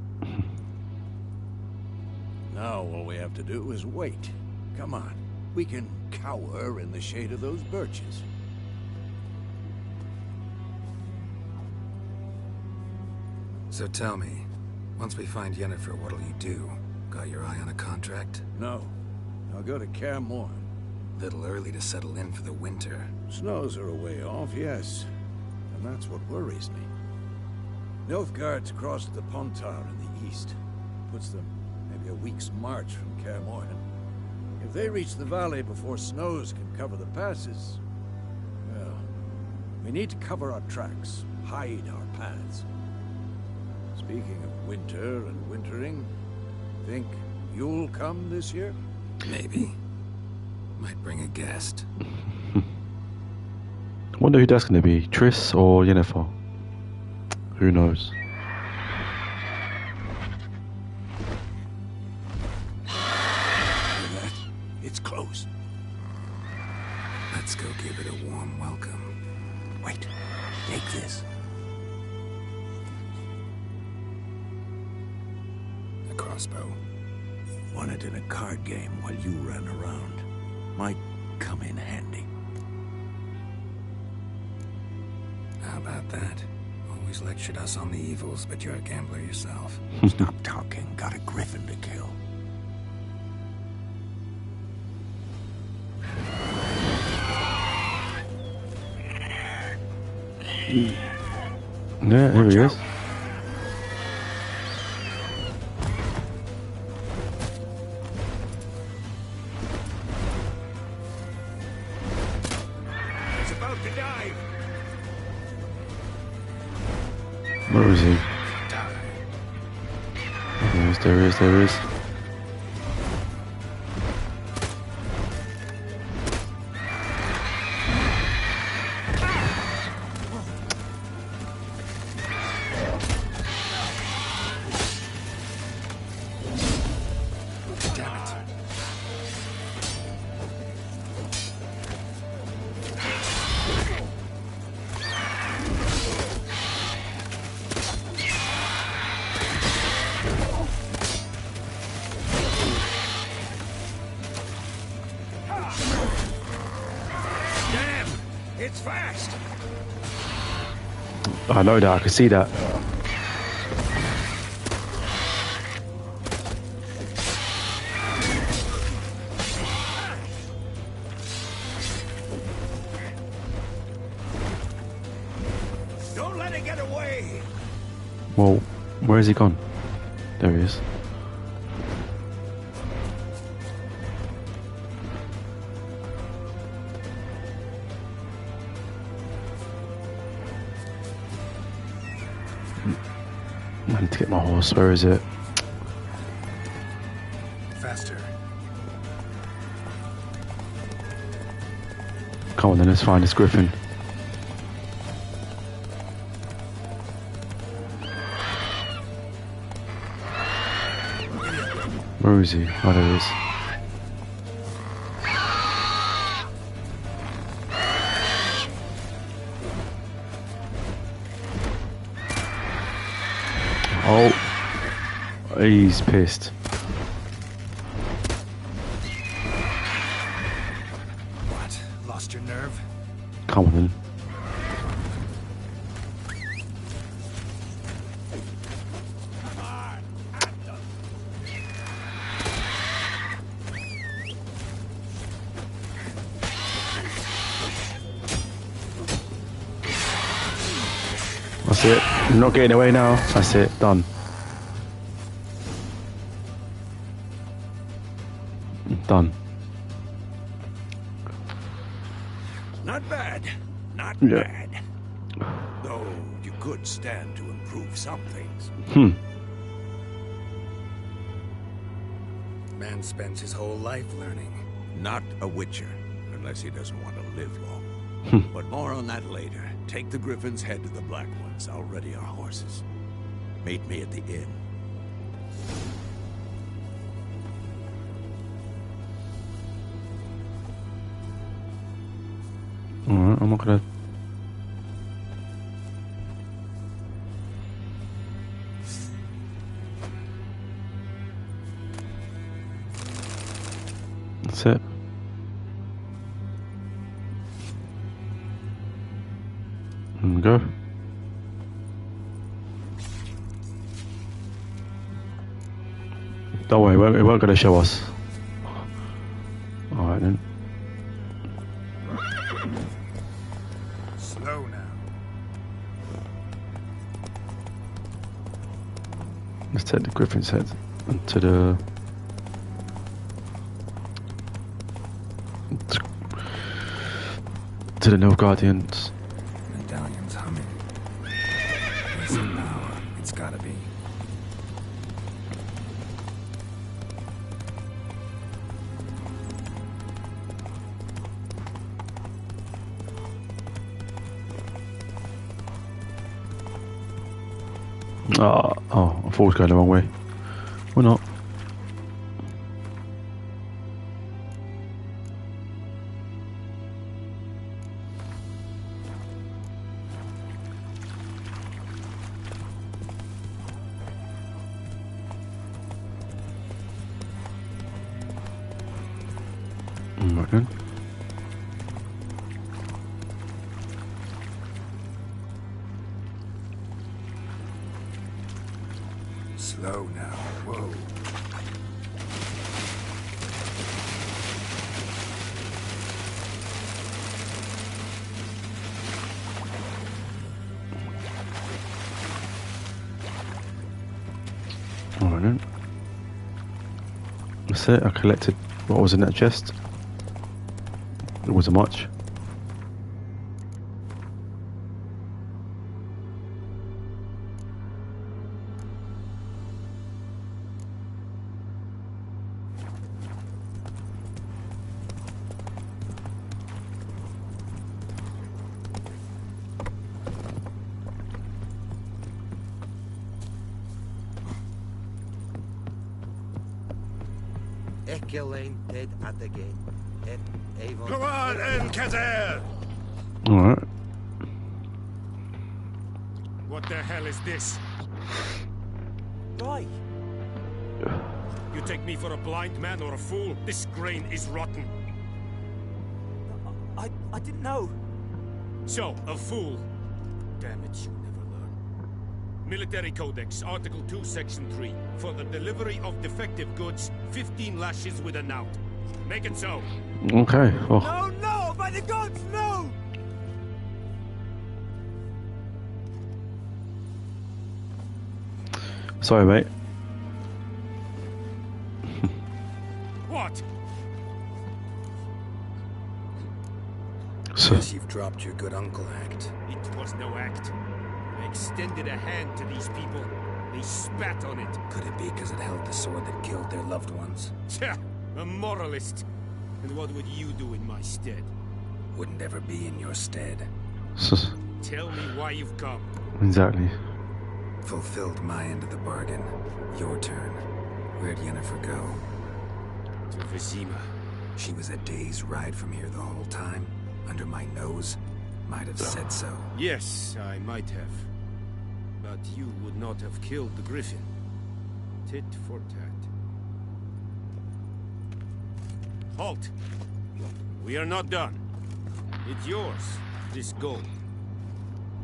Now all we have to do is wait. Come on. We can cower in the shade of those birches. So tell me, once we find Yennefer, what'll you do? Got your eye on a contract? No. I'll go to Kaer Morhen. Little early to settle in for the winter. Snows are a way off, yes. And that's what worries me. Nilfgaard's crossed the Pontar in the east. Puts them maybe a week's march from Kaer Morhen. If they reach the valley before snows can cover the passes, well, we need to cover our tracks, hide our paths. Speaking of winter and wintering, think you'll come this year? Maybe. Might bring a guest. Wonder who that's going to be, Triss or Yennefer? Who knows? It's close. Let's go give it a warm welcome. Wait, take this. A crossbow. Won it in a card game while you ran around. Might come in handy. How about that? Always lectured us on the evils, but you're a gambler yourself. Stop talking. Got a griffin to kill. Yeah, here he is. He's about to dive. Where is he? There he is, there he is. It's fast. I know that, I can see that. Don't let it get away. Well, where has he gone? There he is. I need to get my horse. Where is it? Faster. Come on then, let's find this griffin. Where is he? Oh, there he is. Oh, he's pissed. What? Lost your nerve? Come on then. That's it. I'm not getting away now. That's it. Done. Done. Not bad. Not Yeah. bad. Though you could stand to improve some things. Man spends his whole life learning. Not a witcher, unless he doesn't want to live long. But more on that later. Take the Griffin's head to the Black Ones. I'll ready our horses. Meet me at the inn. Alright, I'm not gonna... That's it. And go. Don't worry, it won't gonna show us. Alright then. Slow now. Let's take the Griffin's head to the... to the Nilfgaardians. Medallion's humming. It's an hour. It's gotta be. Oh, I thought it was going the wrong way. Or not. Right then. Slow now. Whoa. Alright then. That's it, I collected what was in that chest. It wasn't much. dead at the gate. Come on, Enkazer! Alright. What the hell is this? Why? You take me for a blind man or a fool? This grain is rotten. I didn't know. So, a fool. Damn it, you never learn. Military Codex, Article 2, Section 3. For the delivery of defective goods, 15 lashes with a knout. Make it so. Okay. Oh. No, no! By the gods, no! Sorry, mate. What? Guess you've dropped your good uncle act. It was no act. I extended a hand to these people. They spat on it. Could it be because it held the sword that killed their loved ones? Tja, a moralist. And what would you do in my stead? Wouldn't ever be in your stead. Tell me why you've come. Exactly. Fulfilled my end of the bargain. Your turn. Where'd Yennefer go? To Vizima. She was a day's ride from here the whole time? Under my nose? Might have said so. Yes, I might have. But you would not have killed the griffin. Tit for tat. Halt! We are not done. It's yours, this gold.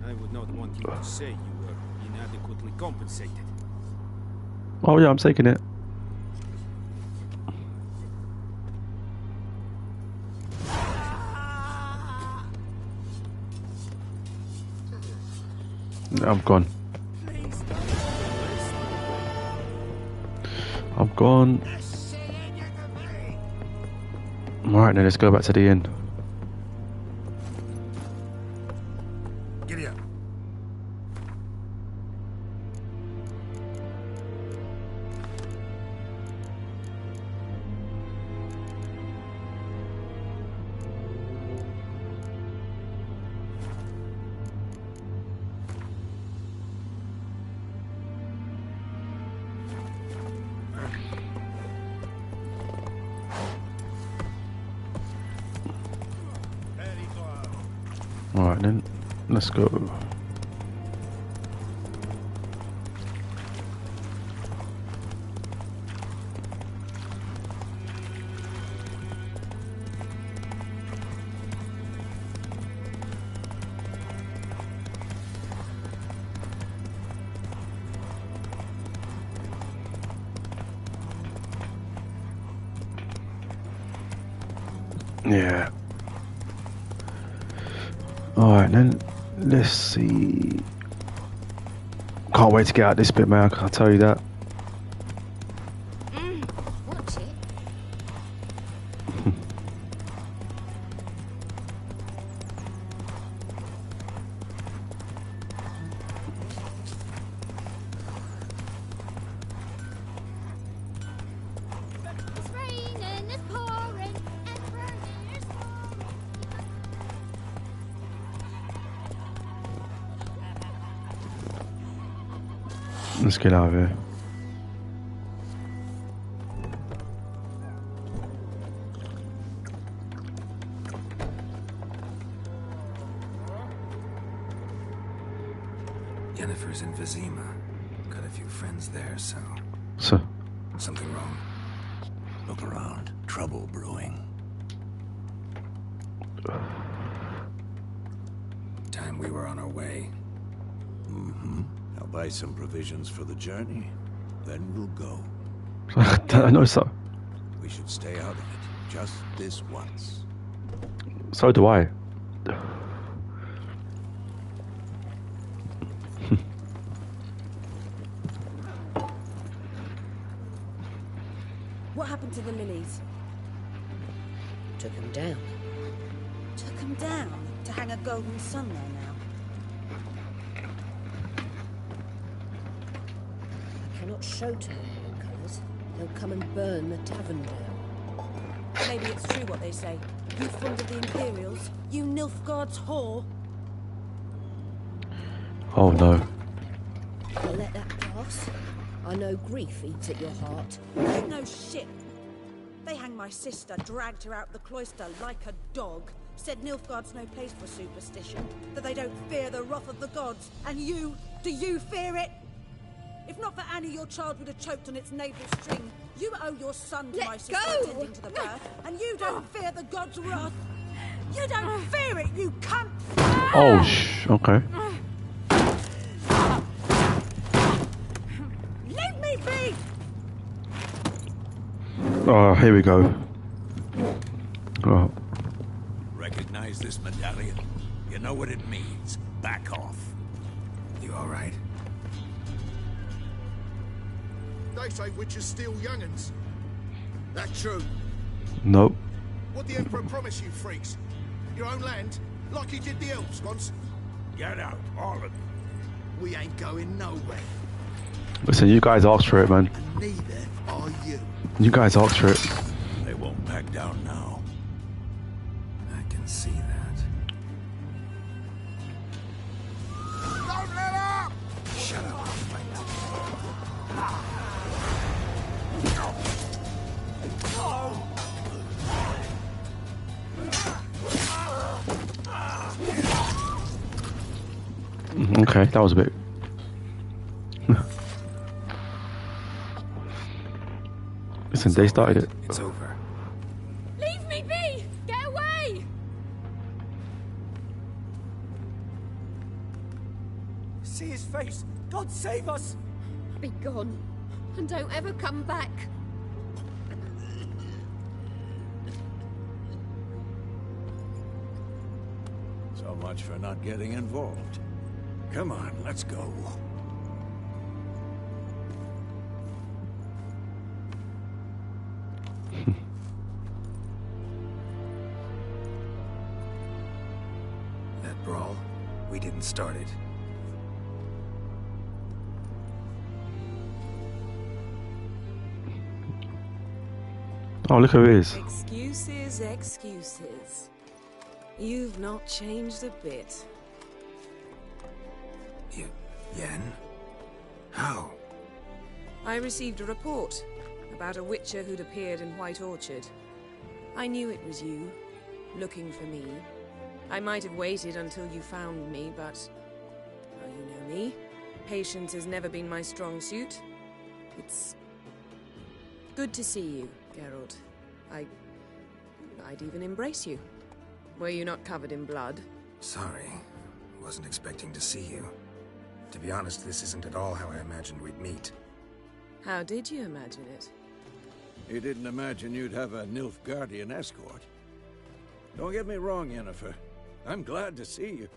I would not want you to say you were inadequately compensated. Oh yeah, I'm taking it. I'm gone. I'm gone. Alright, then let's go back to the inn. Giddy up. Alright then, let's go. Yeah. Alright then, let's see. Can't wait to get out this bit, man, I'll tell you that. Watch it. It's raining, it's pouring, and burning is Let's get out of here. Yennefer's in Vizima. Got a few friends there, so... Something wrong? Look around. Trouble brewing. Time we were on our way. Mm-hmm. I'll buy some provisions for the journey. Then we'll go. I know so. We should stay out of it. Just this once. So do I. What happened to the lilies? Took him down. Took them down to hang a golden sun there now. I cannot show to them the colours. They'll come and burn the tavern down. Maybe it's true what they say. You fond of the Imperials? You Nilfgaard's whore? Oh no. I'll let that pass. I know grief eats at your heart. You know shit. They hanged my sister, dragged her out the cloister like a dog. Said Nilfgaard's no place for superstition, that they don't fear the wrath of the gods. And you, do you fear it? If not for Annie, your child would have choked on its navel string. You owe your son to my sister attending to the birth, and you don't fear the gods' wrath. You don't fear it, you cunt! Oh, okay. Leave me be! Oh, here we go. Oh. Recognize this medallion? You know what it means. Back off. You all right? They say witches steal young'uns. That true? Nope. What the Emperor promise you, freaks? Your own land? Like he did the elves once? Get out, all of you. we ain't going nowhere. Listen, you guys asked for it, man. Neither are you. You guys asked for it. They won't back down now. I can see that. Don't let up! Shut up. Okay, that was a bit. Listen, they started it. It's over. Leave me be! Get away! See his face! God save us! Be gone, and don't ever come back. So much for not getting involved. Come on, let's go. That brawl, we didn't start it. Oh, look who it is. Excuses, excuses. You've not changed a bit. Yen? How? I received a report about a witcher who'd appeared in White Orchard. I knew it was you, looking for me. I might have waited until you found me, but... well, you know me. Patience has never been my strong suit. It's... good to see you, Geralt. I'd even embrace you. Were you not covered in blood? Sorry. Wasn't expecting to see you. To be honest, this isn't at all how I imagined we'd meet. How did you imagine it? You didn't imagine you'd have a Nilfgaardian escort. Don't get me wrong, Yennefer. I'm glad to see you.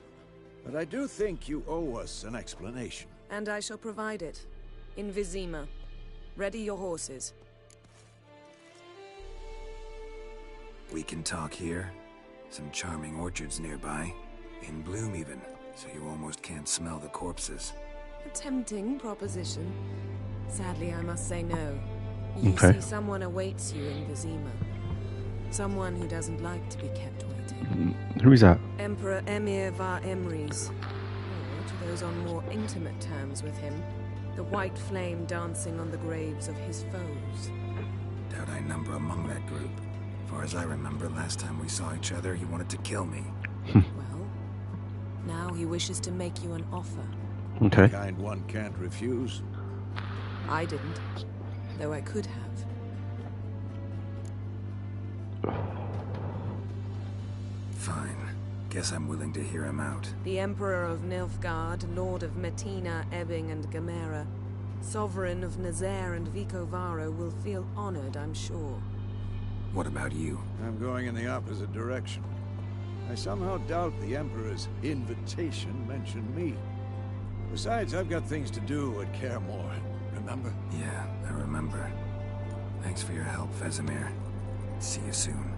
But I do think you owe us an explanation. And I shall provide it. In Vizima. Ready your horses. We can talk here. Some charming orchards nearby. In bloom even, so you almost can't smell the corpses. A tempting proposition. Sadly, I must say no. You Okay. see, someone awaits you in Vizima. Someone who doesn't like to be kept waiting. Who is that? Emperor Emir var Emrys. Or, to those on more intimate terms with him, the white flame dancing on the graves of his foes. Doubt I number among that group. Far as I remember, last time we saw each other, he wanted to kill me. Well, now he wishes to make you an offer. Okay. The kind one can't refuse. I didn't, though I could have. Fine. Guess I'm willing to hear him out. The Emperor of Nilfgaard, Lord of Metina, Ebbing, and Gamera, Sovereign of Nazaire and Vicovaro will feel honored, I'm sure. What about you? I'm going in the opposite direction. I somehow doubt the Emperor's invitation mentioned me. Besides, I've got things to do at Kaer Morhen, remember? Yeah, I remember. Thanks for your help, Vesemir. See you soon.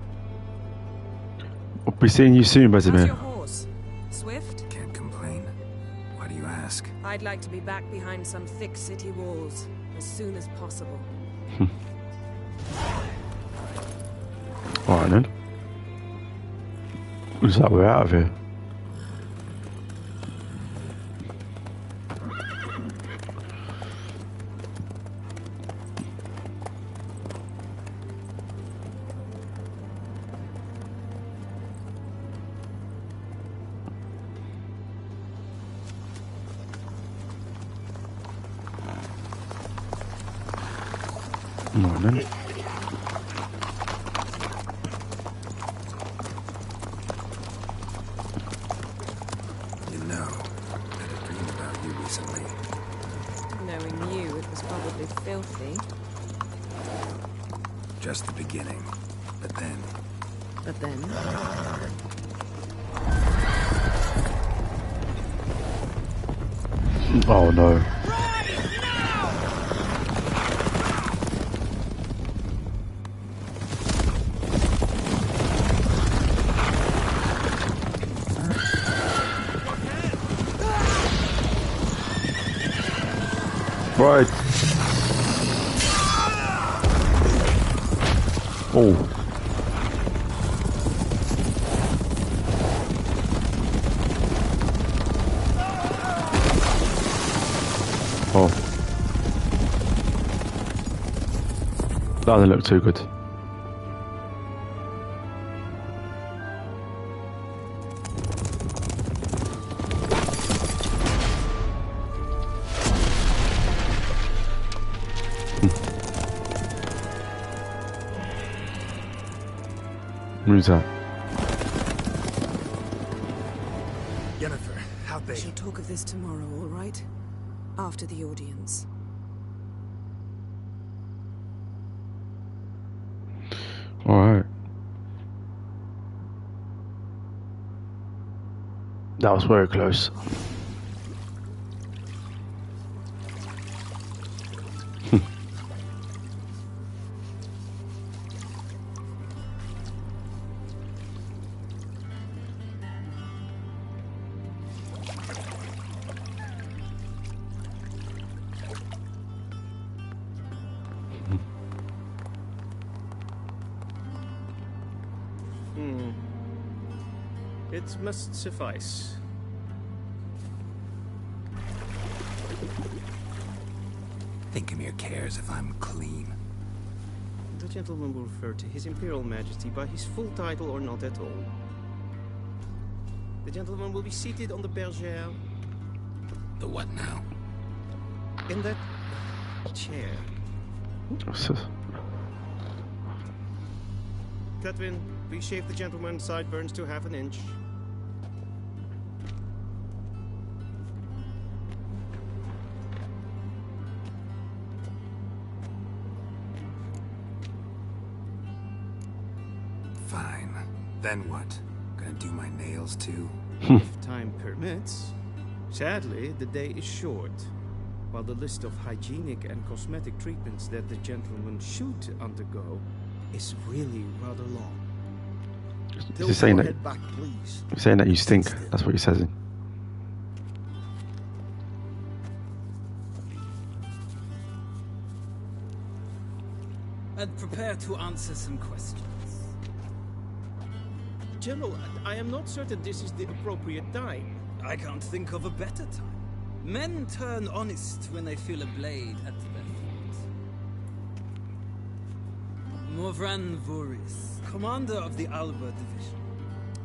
We'll be seeing you soon, How's your Vesemir. horse? Swift? Can't complain. Why do you ask? I'd like to be back behind some thick city walls as soon as possible. Alright then. Looks like we're out of here. Alright then. You know, I had a dream about you recently. Knowing you, it was probably filthy. Just the beginning. But then... But then... Oh no. Right. Oh. Oh. That doesn't look too good. Who's that? Yennefer, how'd they... We shall talk of this tomorrow, all right? After the audience. All right. That was very close. It must suffice. Thinkamere cares if I'm clean. The gentleman will refer to His Imperial Majesty by his full title or not at all. The gentleman will be seated on the bergère. The what now? In that chair. Catwin, please shave the gentleman's sideburns to half an inch. Fine. Then what? Gonna do my nails too? If time permits. Sadly, the day is short. While the list of hygienic and cosmetic treatments that the gentleman should undergo is really rather long. He's saying that. Head back, please. He's saying that you stink. That's what he says. And prepare to answer some questions. General, I am not certain this is the appropriate time. I can't think of a better time. Men turn honest when they feel a blade at their feet. Morvran Voorhis, commander of the Alba Division.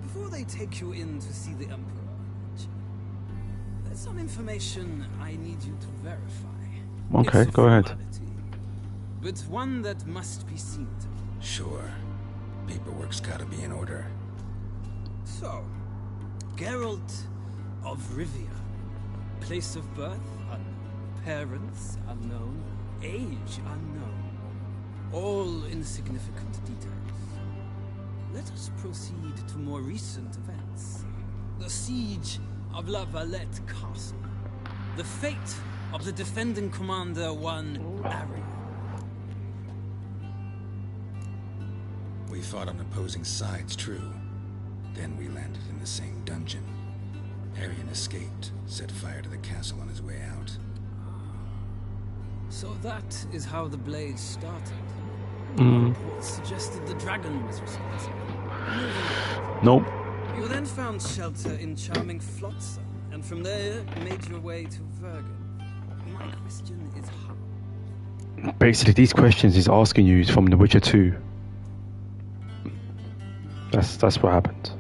Before they take you in to see the Emperor, there's some information I need you to verify. Okay, go ahead. But one that must be seen to. Sure. Paperwork's gotta be in order. So, Geralt of Rivia. Place of birth unknown. Parents unknown. Age unknown. All insignificant details. Let us proceed to more recent events. The siege of La Valette Castle. The fate of the defending commander, one Arya. We fought on opposing sides, true. Then we landed in the same dungeon. Arian escaped, set fire to the castle on his way out. So that is how the blaze started. Reports suggested the dragon was responsible. Nope. You then found shelter in charming Flotsam, and from there made your way to Vergen. My question is how? Basically, these questions he's asking you is from The Witcher 2. That's what happened.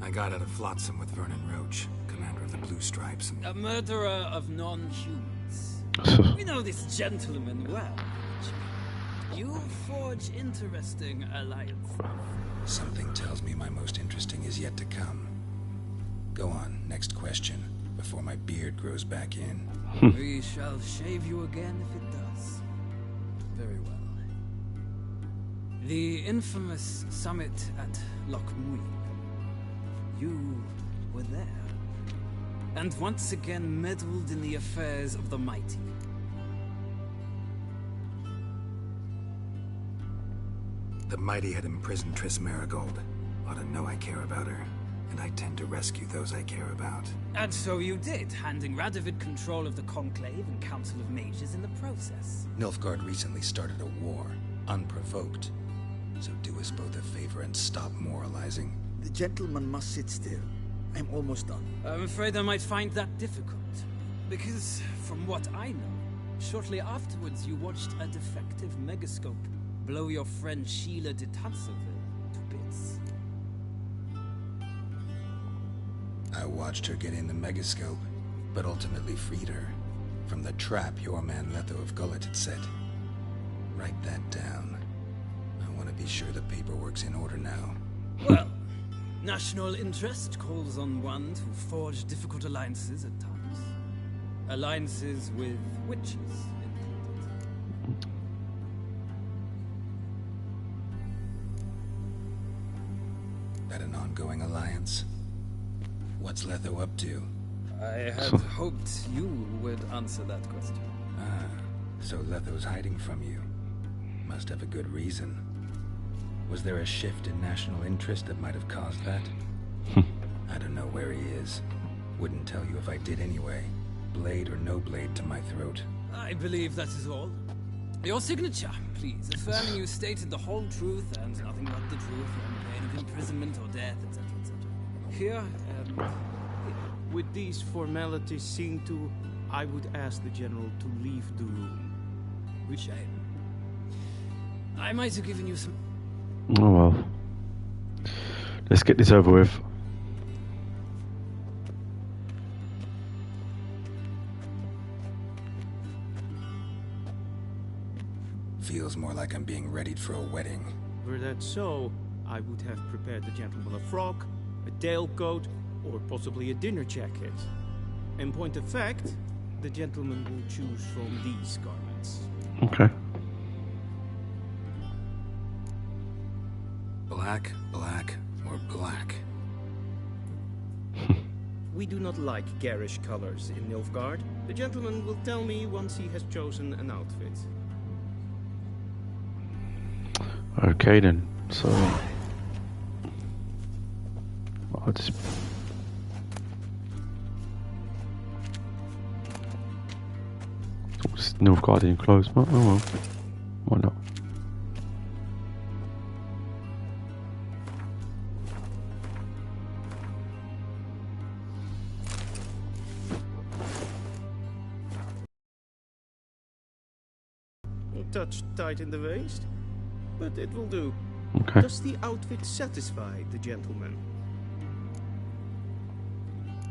I got out of Flotsam with Vernon Roach, commander of the Blue Stripes. A murderer of non-humans. We know this gentleman well. You forge interesting alliances. Something tells me my most interesting is yet to come. Go on, next question, before my beard grows back in. We shall shave you again if it does. Very well. The infamous summit at Loch Muir. You were there. And once again meddled in the affairs of the mighty. The mighty had imprisoned Triss Merigold. Ought to know I care about her. and I tend to rescue those I care about. And so you did, handing Radovid control of the Conclave and Council of Mages in the process. Nilfgaard recently started a war, unprovoked. So do us both a favor and stop moralizing. The gentleman must sit still. I'm almost done. I'm afraid I might find that difficult. Because, from what I know, shortly afterwards you watched a defective megascope blow your friend Sheila de Tanseville to bits. I watched her get in the megascope, but ultimately freed her from the trap your man Letho of Gullet had set. Write that down. I want to be sure the paperwork's in order now. Well, national interest calls on one to forge difficult alliances at times. Alliances with witches included. That an ongoing alliance? What's Letho up to? I had hoped you would answer that question. Ah, so Letho's hiding from you. Must have a good reason. Was there a shift in national interest that might have caused that? I don't know where he is. Wouldn't tell you if I did anyway. Blade or no blade to my throat. I believe that is all. Your signature, please, affirming you stated the whole truth and nothing but the truth on pain of imprisonment or death, etc., etc. Here, With these formalities seen to, I would ask the General to leave the room. Which I might have given you some... Oh well. Let's get this over with. Feels more like I'm being readied for a wedding. Were that so, I would have prepared the gentleman a frock, a tailcoat, or possibly a dinner jacket. In point of fact, the gentleman will choose from these garments. Okay. Black, black, or black? We do not like garish colors in Nilfgaard. The gentleman will tell me once he has chosen an outfit. Okay then, so I'll just Nilfgaardian clothes. Oh well, why not? A touch tight in the waist, but it will do. Okay. Does the outfit satisfy the gentleman?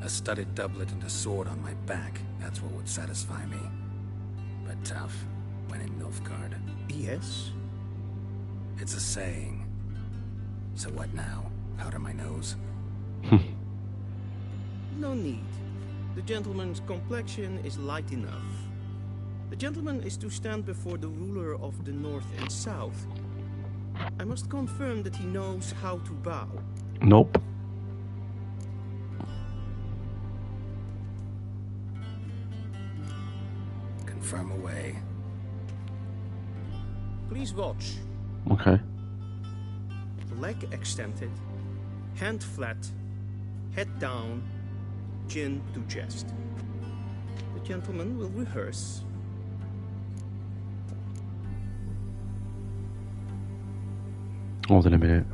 A studded doublet and a sword on my back, that's what would satisfy me. But tough, when in Nilfgaard. Yes? It's a saying. So what now? Powder my nose? No need. The gentleman's complexion is light enough. The gentleman is to stand before the ruler of the North and South. I must confirm that he knows how to bow. Nope. Confirm away. Please watch. Okay. Leg extended, hand flat, head down, chin to chest. The gentleman will rehearse. Hold on a minute.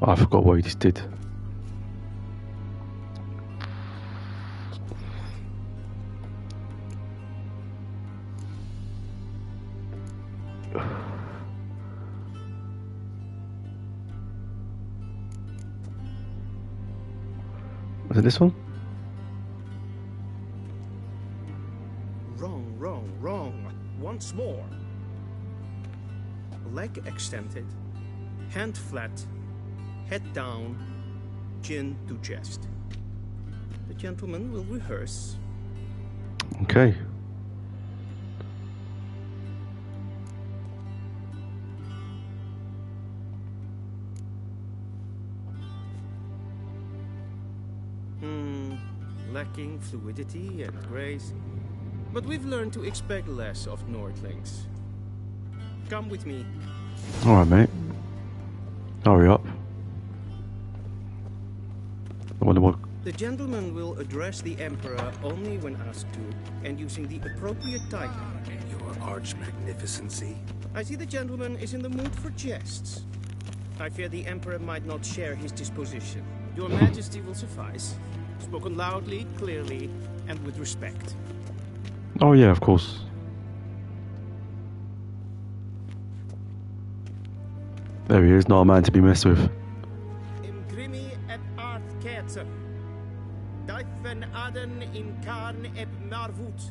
Oh, I forgot what he just did. Was it this one? Wrong. Once more. Leg extended, hand flat, head down, chin to chest. The gentleman will rehearse. Okay. Lacking fluidity and grace. But we've learned to expect less of Nordlings. Come with me. Alright, mate. Hurry up. I wonder what. The gentleman will address the Emperor only when asked to, and using the appropriate title. Your Arch-Magnificency? I see the gentleman is in the mood for jests. I fear the Emperor might not share his disposition. Your Majesty will suffice. Spoken loudly, clearly, and with respect. Oh yeah, of course. There he is, not a man to be messed with. Imgrimi et art kerzer. Dijven aden in karn eb marvut.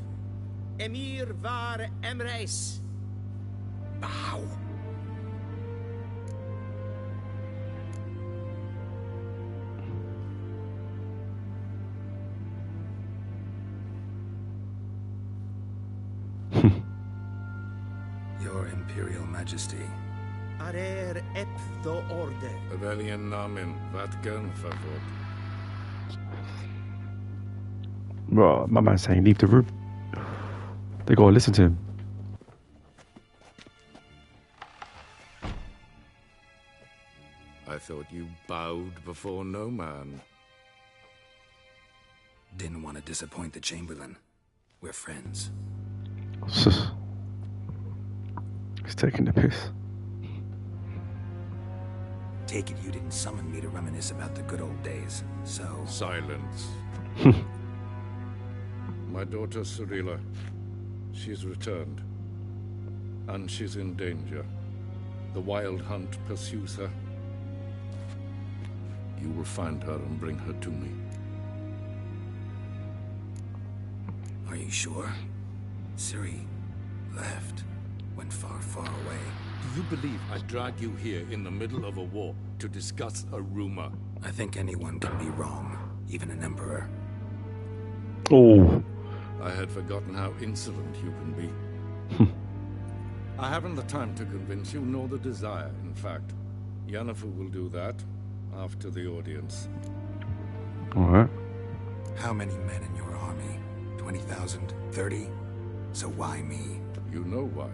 Emir var emreis. Bow. Your Imperial Majesty. Arer ep do orde. Rebellion namen, vatgen favor. Bro, my man's saying leave the room. They gotta listen to him. I thought you bowed before no man. Didn't want to disappoint the Chamberlain. We're friends. He's taking the piss. Take it you didn't summon me to reminisce about the good old days, so... Silence. My daughter Cirilla, she's returned. And she's in danger. The Wild Hunt pursues her. You will find her and bring her to me. Are you sure? Ciri left. Went far, far away. Do you believe I drag you here in the middle of a war to discuss a rumor? I think anyone can be wrong, even an emperor. Oh. I had forgotten how insolent you can be. I haven't the time to convince you, nor the desire, in fact. Yennefer will do that after the audience. Alright. How many men in your army? 20,000? 30? So why me? You know why.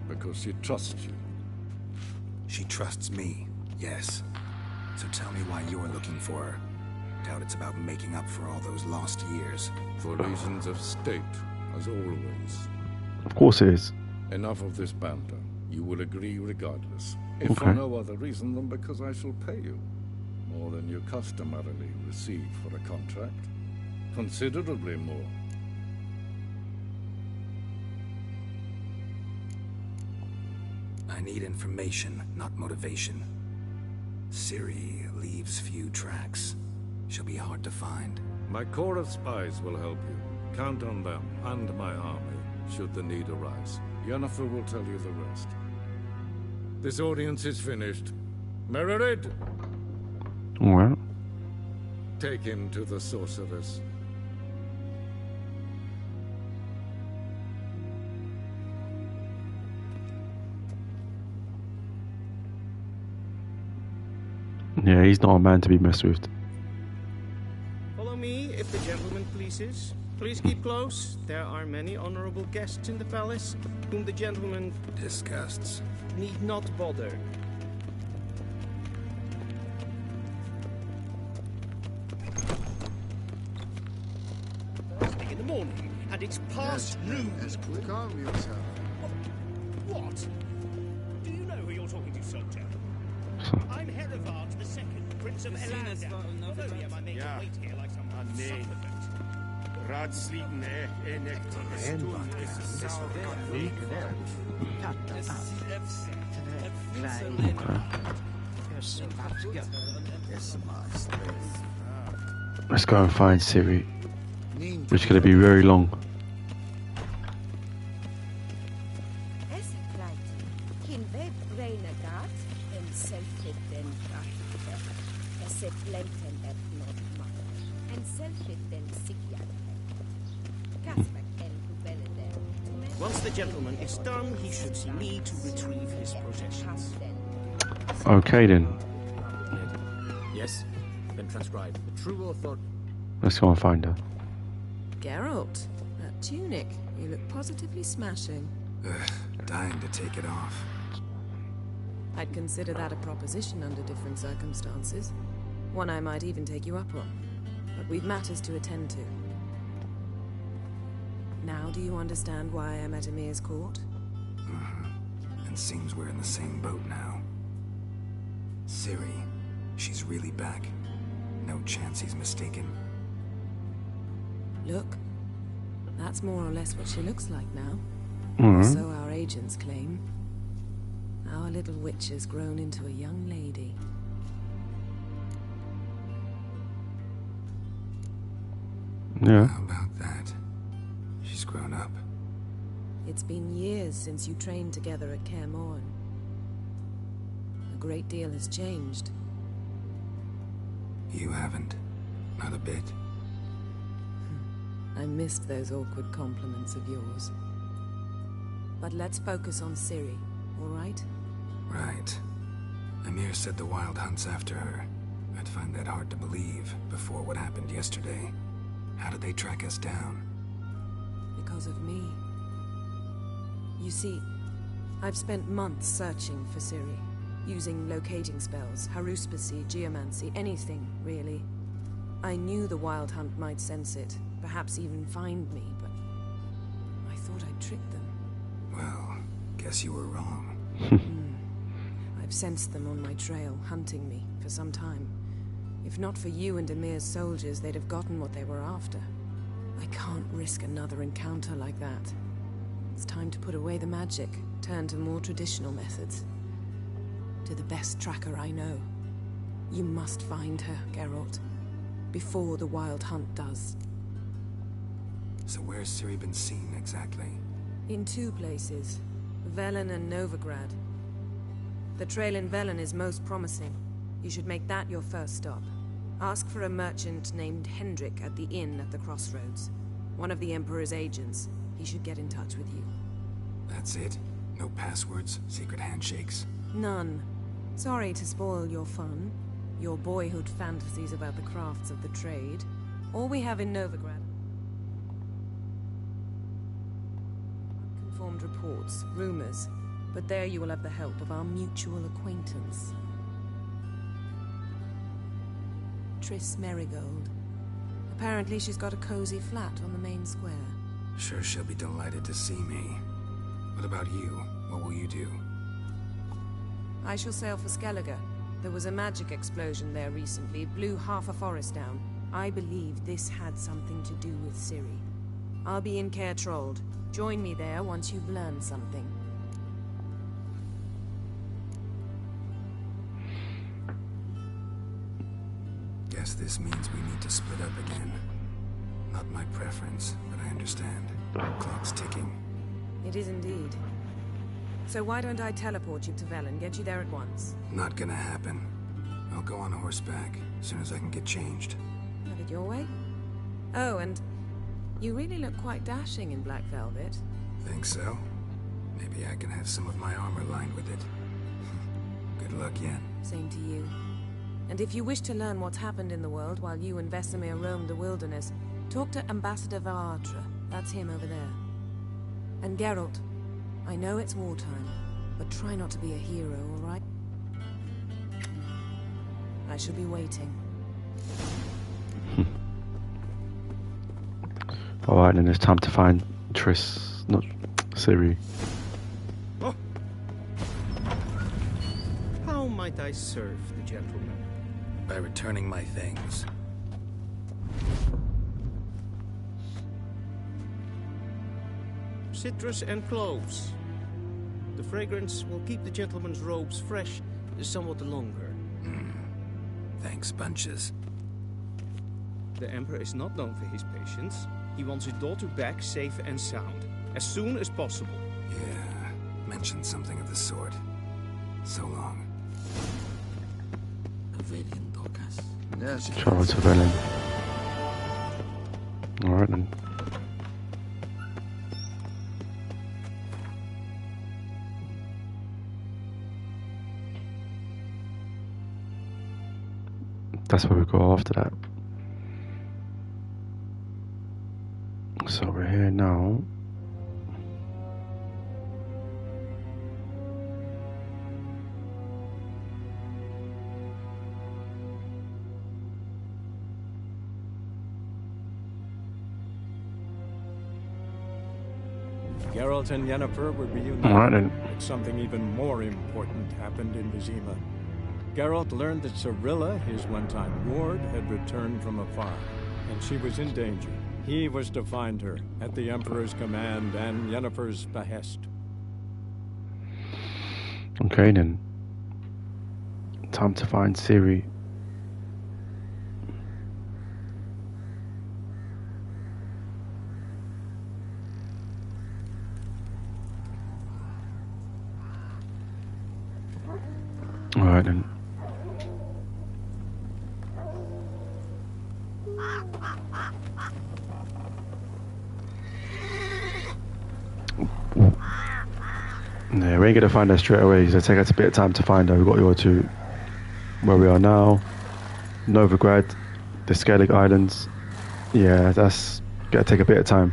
Because she trusts you. She trusts me, yes. So tell me why you're looking for her. Doubt it's about making up for all those lost years. For reasons of state, as always. Of course it is. Enough of this banter. You will agree regardless. If for no other reason than because I shall pay you. More than you customarily receive for a contract. Considerably more. I need information, not motivation. Ciri leaves few tracks. She'll be hard to find. My corps of spies will help you. Count on them and my army, should the need arise. Yennefer will tell you the rest. This audience is finished. Mererid! Alright. Take him to the sorceress. Yeah, he's not a man to be messed with. Follow me, if the gentleman pleases. Please keep close. There are many honorable guests in the palace, whom the gentleman disgusts. Need not bother. First thing in the morning, and it's past noon. Calm yourself. What? Do you know who you're talking to, soldier? I'm Herivard II, Prince of Elander. Not only am I made to wait here like some supplement. Let's go and find Ciri, which is going to be very long. Once the gentleman is done, he should see me to retrieve his possessions. Okay then. Yes? Then transcribe. The true author... Let's go and find her. Geralt, that tunic. You look positively smashing. Dying to take it off. I'd consider that a proposition under different circumstances. One I might even take you up on. But we've matters to attend to. Now do you understand why I'm at Emir's court? And seems we're in the same boat now. Ciri, she's really back. No chance he's mistaken. Look, that's more or less what she looks like now. Mm-hmm. So our agents claim. Our little witch has grown into a young lady. Yeah. How about that? She's grown up. It's been years since you trained together at Kaer Morhen. A great deal has changed. You haven't. Not a bit. I missed those awkward compliments of yours. But let's focus on Ciri, all right? Right. Emir said the Wild Hunt's after her. I'd find that hard to believe before what happened yesterday. How did they track us down? Because of me. You see, I've spent months searching for Ciri, using locating spells, haruspicy, geomancy, anything, really. I knew the Wild Hunt might sense it, perhaps even find me, but I thought I'd tricked them. Well, guess you were wrong. I've sensed them on my trail, hunting me, for some time. If not for you and Emir's soldiers, they'd have gotten what they were after. I can't risk another encounter like that. It's time to put away the magic, turn to more traditional methods. To the best tracker I know. You must find her, Geralt. Before the Wild Hunt does. So where's Ciri been seen, exactly? In two places. Velen and Novigrad. The trail in Velen is most promising. You should make that your first stop. Ask for a merchant named Hendrik at the inn at the crossroads. One of the Emperor's agents. He should get in touch with you. That's it? No passwords? Secret handshakes? None. Sorry to spoil your fun. Your boyhood fantasies about the crafts of the trade. All we have in Novigrad. Unconformed reports, rumors. But there you will have the help of our mutual acquaintance. Triss Merigold. Apparently she's got a cozy flat on the main square. Sure she'll be delighted to see me. What about you? What will you do? I shall sail for Skellige. There was a magic explosion there recently, blew half a forest down. I believe this had something to do with Ciri. I'll be in Caer Trolde. Join me there once you've learned something. Guess this means we need to split up again. Not my preference, but I understand. Clock's ticking. It is indeed. So why don't I teleport you to Velen, get you there at once? Not gonna happen. I'll go on horseback, as soon as I can get changed. Have it your way? Oh, and you really look quite dashing in black velvet. Think so? Maybe I can have some of my armor lined with it. Good luck yet. Same to you. And if you wish to learn what's happened in the world while you and Vesemir roamed the wilderness, talk to Ambassador Varatra. That's him over there. And Geralt, I know it's wartime, but try not to be a hero, all right? I shall be waiting. Alright, then it's time to find Triss, not Ciri. Oh. How might I serve the gentleman? By returning my things. Citrus and cloves. The fragrance will keep the gentleman's robes fresh somewhat longer. Thanks, bunches. The Emperor is not known for his patience. He wants his daughter back safe and sound, as soon as possible. Yeah, mentioned something of the sort. So long. Travel to Velen. Alright then. That's where we go after that. So we're here now. Geralt and Yennefer were reunited. Alright then. But something even more important happened in Vizima. Geralt learned that Cirilla, his one-time ward, had returned from afar, and she was in danger. He was to find her, at the Emperor's command and Yennefer's behest. Okay then. Time to find Ciri. Alright then. Yeah, we ain't gonna find her straight away, so take us a bit of time to find her. We've got to go to where we are now, Novigrad, the Skellig Islands. Yeah, that's gonna take a bit of time,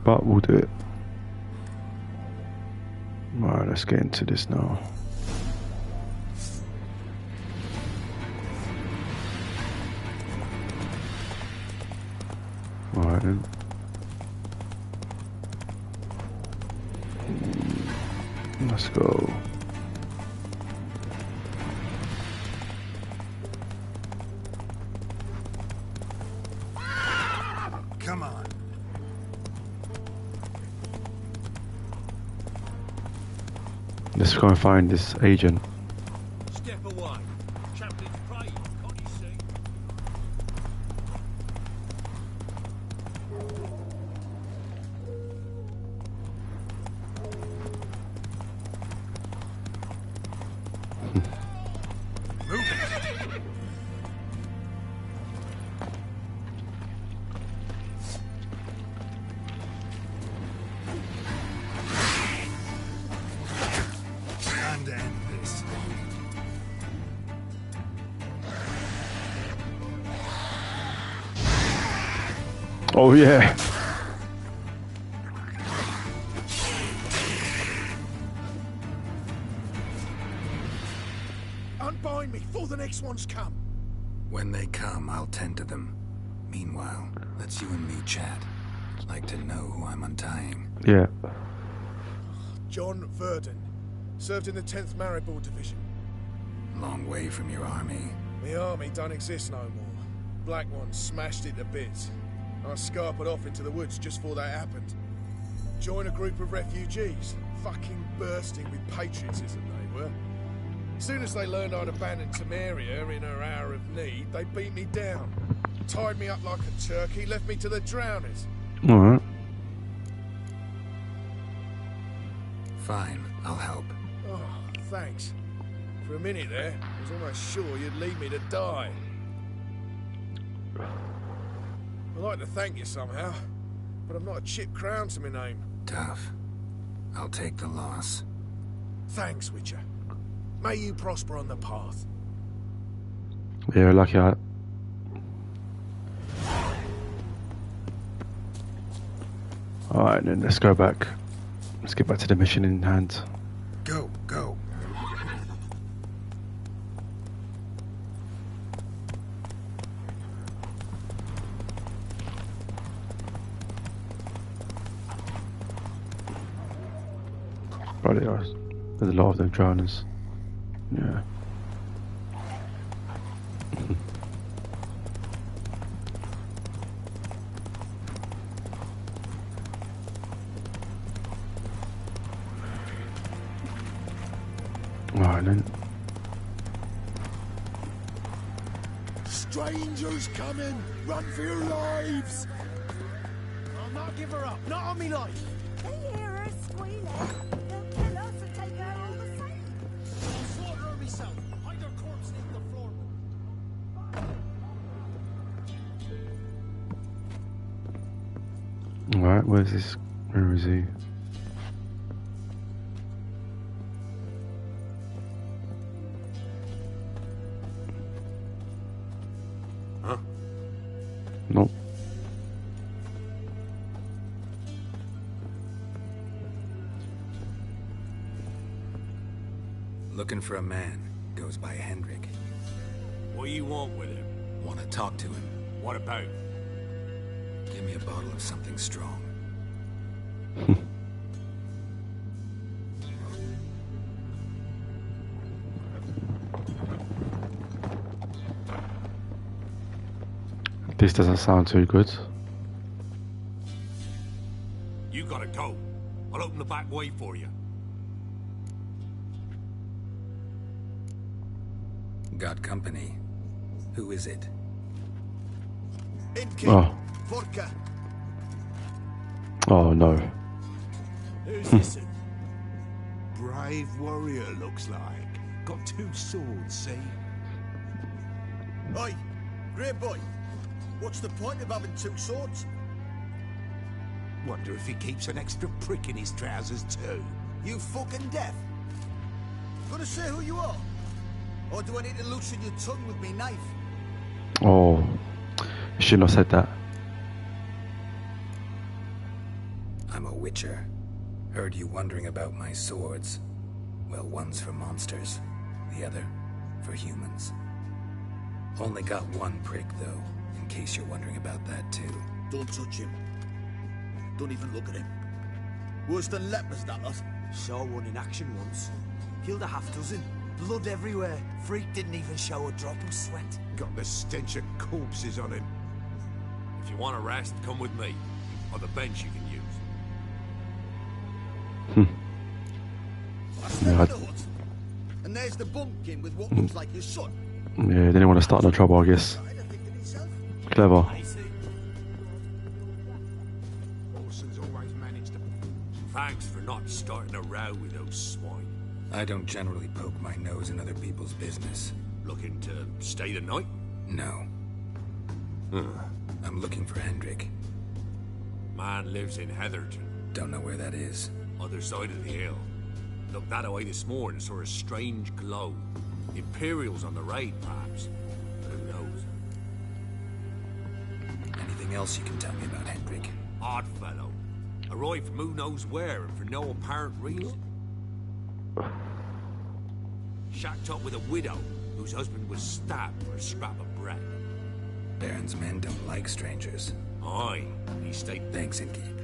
but we'll do it. Alright, let's get into this now. Alright then. Let's go. Come on. Let's go and find this agent. Step away. Chaplain's praying, can't you see? Move it. Time to end this. Oh yeah. Unbind me before the next ones come. When they come, I'll tend to them. Meanwhile, let's you and me chat. I'd like to know who I'm untying. Yeah. John Verdon. Served in the 10th Maribor Division. Long way from your army. My army don't exist no more. Black One smashed it to bits. I scarpered off into the woods just before that happened. Joined a group of refugees. Fucking bursting with patriotism they were. As soon as they learned I'd abandoned Temeria in her hour of need, they beat me down. Tied me up like a turkey, left me to the drowners. Alright. Fine, I'll help. Oh, thanks. For a minute there, I was almost sure you'd leave me to die. I'd like to thank you somehow, but I've not a chip crown to my name. Tough. I'll take the loss. Thanks, Witcher. May you prosper on the path. Yeah, lucky I... Alright then, let's go back. Let's get back to the mission in hand. Go, go. Probably are. There's a lot of them drowners. Yeah. Alright then. Strangers coming! Run for your lives! I'll not give her up, not on me life! They hear her squealing. They'll kill us and take her all the same. I'll slaughter her myself. Hide her corpse in the floor. Alright, where's this? Where is he? Huh? Looking for a man. Goes by Hendrik. What do you want with him? Want to talk to him. What about? Give me a bottle of something strong. This doesn't sound too good. You gotta go. I'll open the back way for you. Got company. Who is it? Oh. Vodka. Oh no. Who's this? Brave warrior, looks like. Got 2 swords, see? Oi, great boy. What's the point of having 2 swords? Wonder if he keeps an extra prick in his trousers too. You fucking deaf? Gonna say who you are? Or do I need to loosen your tongue with me knife? Oh, you shouldn't have said that. I'm a witcher. Heard you wondering about my swords. Well, one's for monsters, the other for humans. Only got 1 prick, though, in case you're wondering about that, too. Don't touch him. Don't even look at him. Worse than lepers, that lot. Saw one in action once. Killed a half-dozen. Blood everywhere. Freak didn't even show a drop of sweat. Got the stench of corpses on him. If you want a rest, come with me. Or the bench you can use. Yeah, and there's the bumpkin with what looks like your son. yeah, didn't want to start no trouble, I guess. Clever. Orson's always managed to... Thanks for not starting a row with those swine. I don't generally poke my nose in other people's business. Looking to stay the night? No. I'm looking for Hendrik. Man lives in Heatherton. Don't know where that is. Other side of the hill. Looked that away this morning, saw a strange glow. Imperials on the raid, perhaps. Who knows? Anything else you can tell me about Hendrik? Odd fellow. Arrived from who knows where and for no apparent reason. Shacked up with a widow whose husband was stabbed for a scrap of bread. Baron's men don't like strangers. Aye, he stayed. Thanks, Inkeep.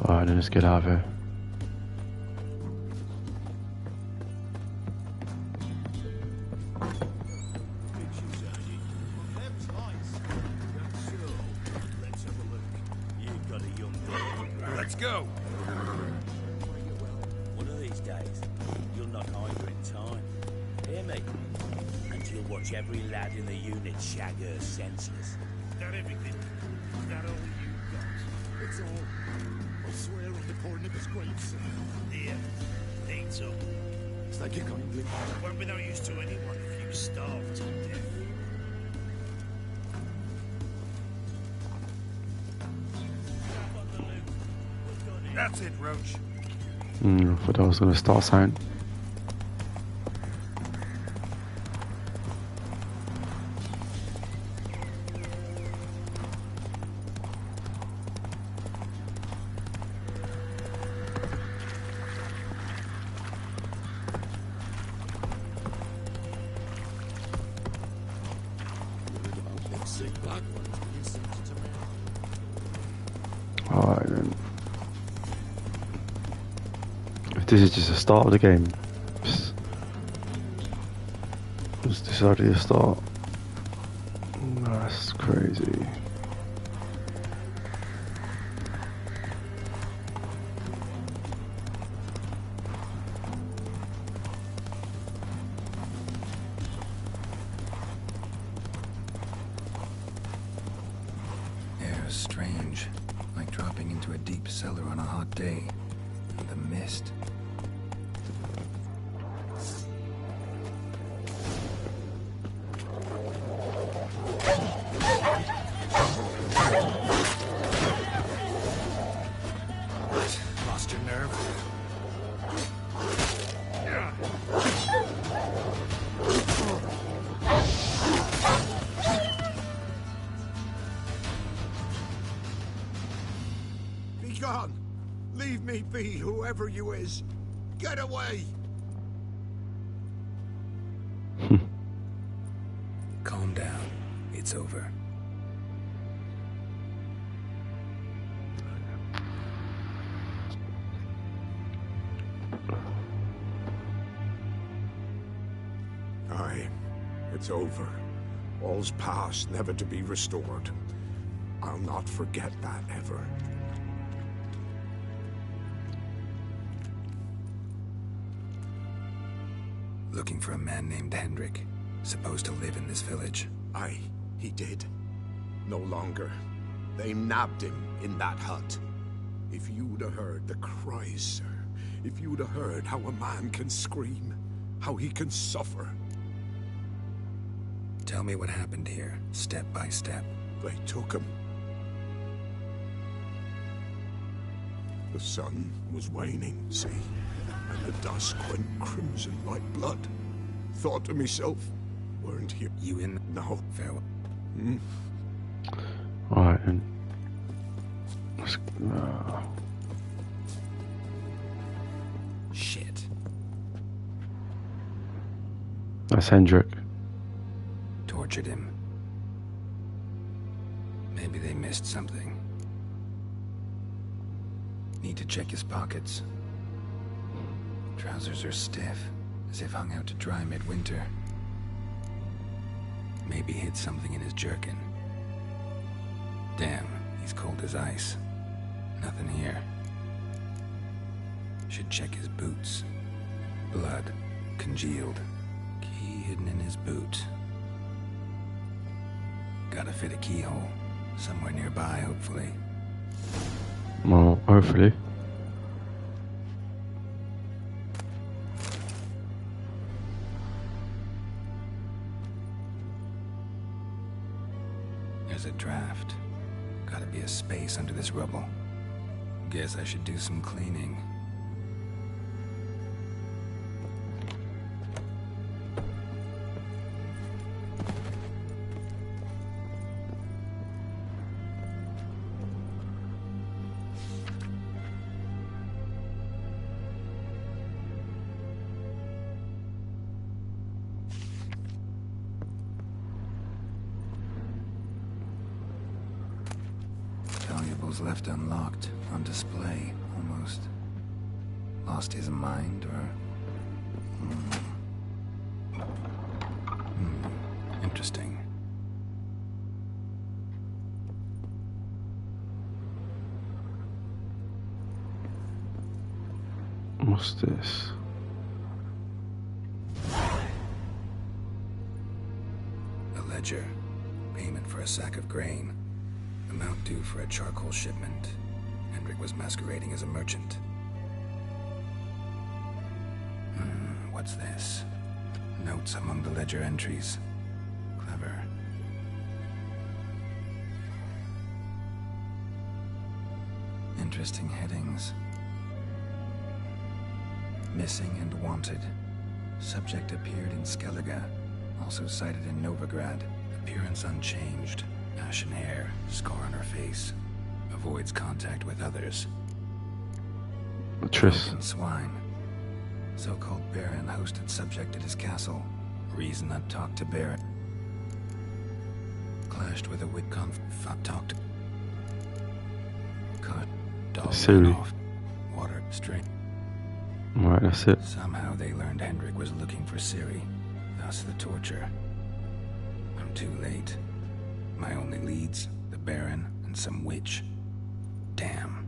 Alright, then let's get out of here. Let's go. One of these days, you'll not hide in time. Hear me? And you'll watch every lad in the unit shag her senseless. Is that everything? Is that all you got? It's all. I swear on the poor nigger's grapes. Here, eat up. Thank you kindly. Won't be no use to anyone if you starve to death. That's it, Roach. I thought I was going to start something. Alright then. If this is just the start of the game, just decided to start. That's crazy. Air's strange, like dropping into a deep cellar on a hot day. The mist. Lost your nerve? Be gone! Leave me be, whoever you is! Get away! Calm down. It's over. Aye, it's over. All's past, never to be restored. I'll not forget that ever. Looking for a man named Hendrik, supposed to live in this village. Aye, he did. No longer. They nabbed him in that hut. If you'd have heard the cries, sir. If you'd have heard how a man can scream, how he can suffer. Tell me what happened here, step by step. They took him. The sun was waning, see? And the dusk went crimson like blood. Thought to myself, weren't you? You in? No. Farewell. Alright, and... Shit. That's Hendrik. Tortured him. Maybe they missed something. Need to check his pockets. Trousers are stiff, as if hung out to dry midwinter. Maybe hid something in his jerkin. Damn, he's cold as ice. Nothing here. Should check his boots. Blood, congealed. Key hidden in his boot. Gotta fit a keyhole. Somewhere nearby, hopefully. Well, hopefully. There's a draft. Gotta be a space under this rubble. Guess I should do some cleaning. Valuables left unlocked, on display, almost. Lost his mind, or... Interesting. What's this? A ledger. Payment for a sack of grain. Amount due for a charcoal shipment. Hendrik was masquerading as a merchant. What's this? Notes among the ledger entries. Clever. Interesting headings. Missing and wanted. Subject appeared in Skellige. Also cited in Novigrad. Appearance unchanged. Ashen hair, scar on her face. Avoids contact with others. Triss. Swine. So-called Baron hosted subject at his castle. Reason not talk to Baron. Clashed with a Witcon. Talked to... Cut. Dog Silly. off. Water. String. Alright, that's it. Somehow they learned Hendrik was looking for Ciri. Thus the torture. I'm too late. My only leads, the Baron and some witch. Damn.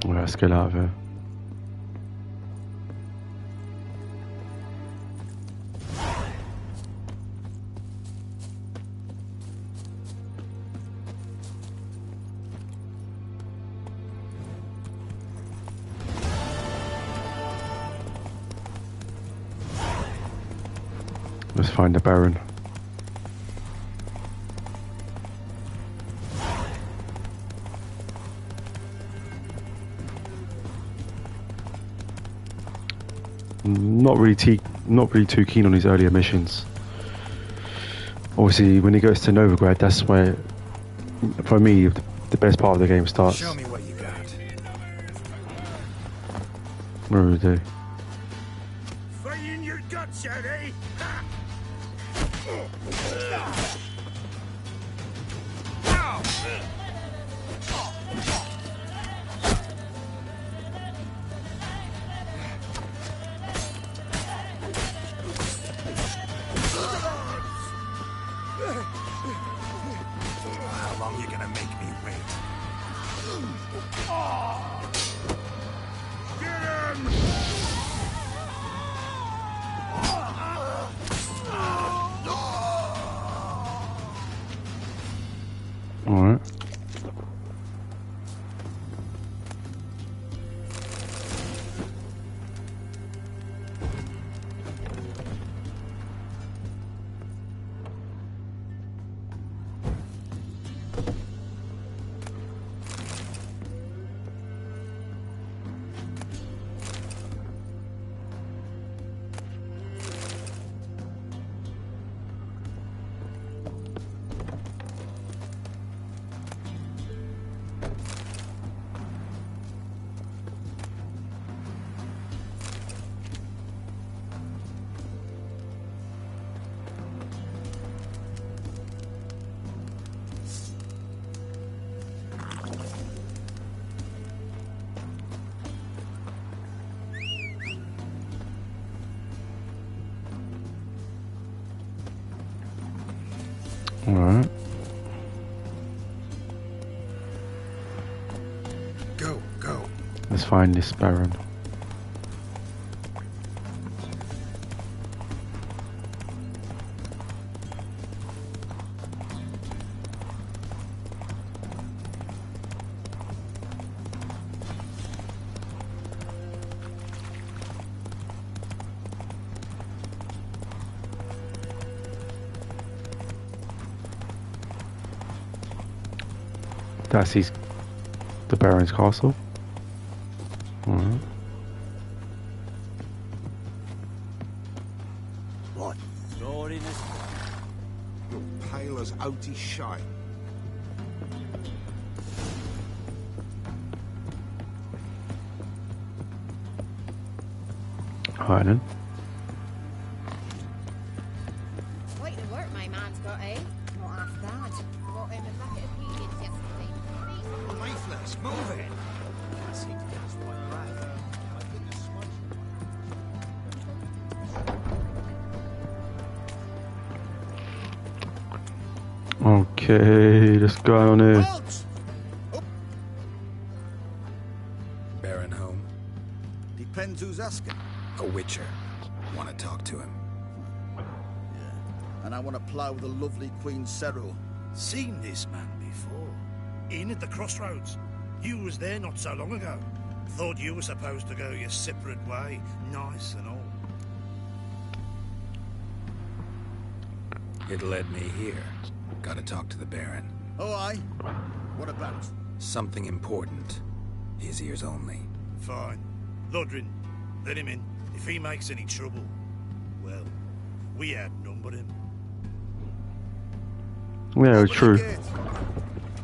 Alright, let's get out of here. Let's find the Baron. Not really too keen on his earlier missions. Obviously, when he goes to Novigrad, that's where, for me, the best part of the game starts. Show me what you got. What do we do? Fight in your guts out, eh? How long you gonna make me wait? Get him! Alright. Alright. Go. Let's find this Baron. That's the Baron's castle. Alright. What? You're pale as outy shine. Alright then. Quite the work my man's got, eh? Not half bad. Brought him a bucket of peelings yesterday. Lifeless, move it! Okay, let's go on here. Baron home? Depends who's asking. A witcher. Want to talk to him? And I want to plough the lovely Queen Cyril. Seen this man before. In at the crossroads. You was there not so long ago. Thought you were supposed to go your separate way, nice and all. It led me here. Gotta talk to the Baron. Oh, aye? What about? Something important. His ears only. Fine. Lodrin, let him in. If he makes any trouble, well, we outnumber him. Yeah, true.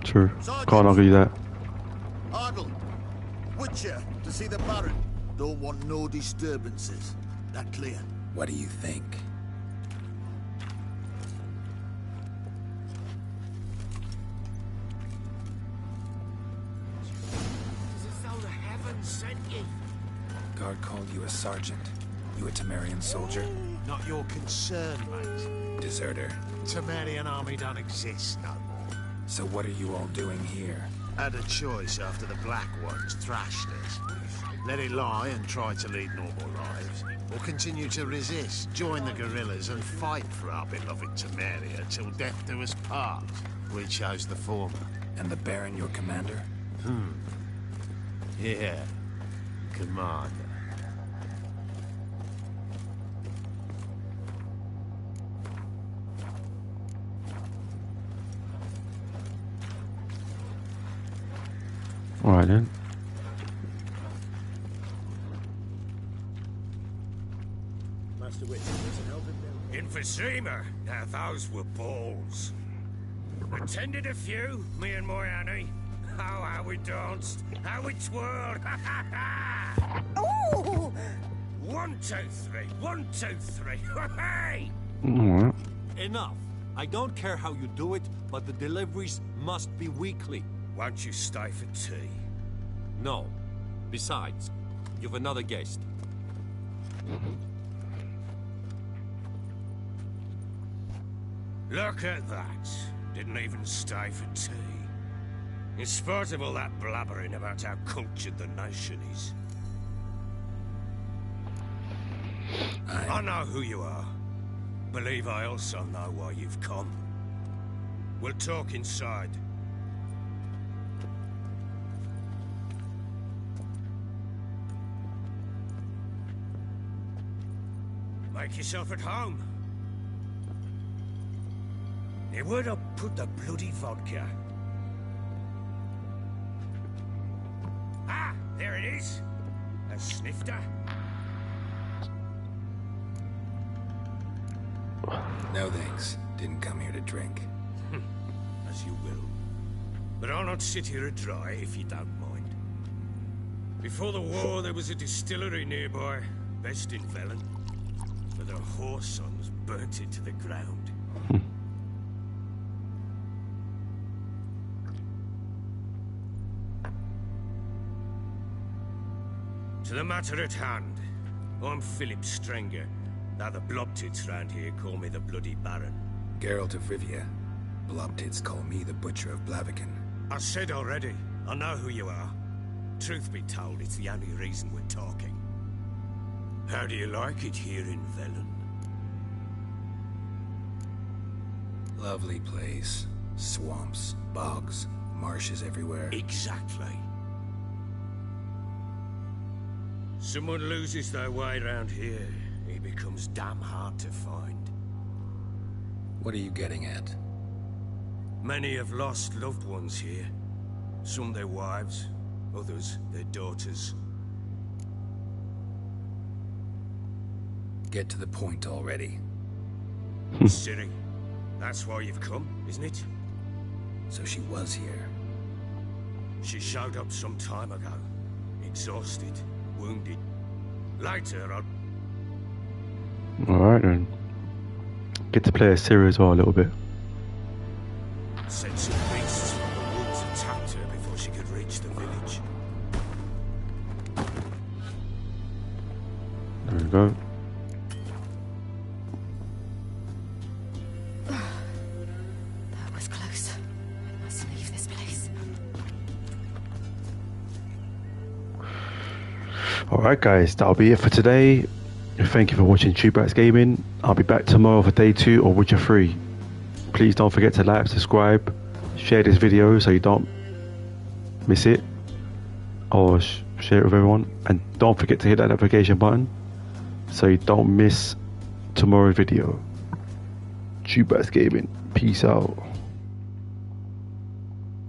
True. Can't argue that. Ardle, Witcher, to see the Baron. Don't want no disturbances. That clear? What do you think? Guard called you a sergeant. You a Temerian soldier? Not your concern, mate. Deserter. Temerian army don't exist no more. So what are you all doing here? Had a choice after the Black Ones thrashed us. Let it lie and try to lead normal lives, or continue to resist, join the guerrillas and fight for our beloved Temeria till death do us part. We chose the former. And the Baron your commander? Yeah. Commander. Alright then. Master Witch, help him. In Vizima, now those were balls. Attended a few, me and my Annie. Oh, how we danced, how we twirled. Ooh! 1, 2, 3, 1, 2, 3. Hey! Alright. Enough. I don't care how you do it, but the deliveries must be weekly. Won't you stay for tea? No. Besides, you've another guest. Look at that. Didn't even stay for tea. In spite of all that blabbering about how cultured the nation is. I know who you are. Believe I also know why you've come. We'll talk inside. Make yourself at home. Now, where'd I put the bloody vodka? Ah, there it is. A snifter. No thanks. Didn't come here to drink. As you will. But I'll not sit here dry if you don't mind. Before the war, there was a distillery nearby, best in Velen. But their whore sons burnt it to the ground. To the matter at hand, I'm Philip Strenger. Now the Blobtits round here call me the Bloody Baron. Geralt of Rivia. Blobtits call me the Butcher of Blaviken. I said already, I know who you are. Truth be told, it's the only reason we're talking. How do you like it here in Velen? Lovely place. Swamps, bogs, marshes everywhere. Exactly. Someone loses their way around here, he becomes damn hard to find. What are you getting at? Many have lost loved ones here. Some their wives, others their daughters. Get to the point already. Ciri, that's why you've come, isn't it? So she was here. She showed up some time ago. Exhausted, wounded. Later, I'll... Alright then. Get to play as Ciri as well a little bit. Said some beasts from the woods attacked her before she could reach the village. There we go. That was close. I must leave this place. Alright guys, that'll be it for today. Thank you for watching Chewbacca's Gaming. I'll be back tomorrow for day 2 of Witcher 3. Please don't forget to like, subscribe, share this video so you don't miss it, or share it with everyone, and don't forget to hit that notification button so you don't miss tomorrow's video. Chewbacca's Gaming. Peace out.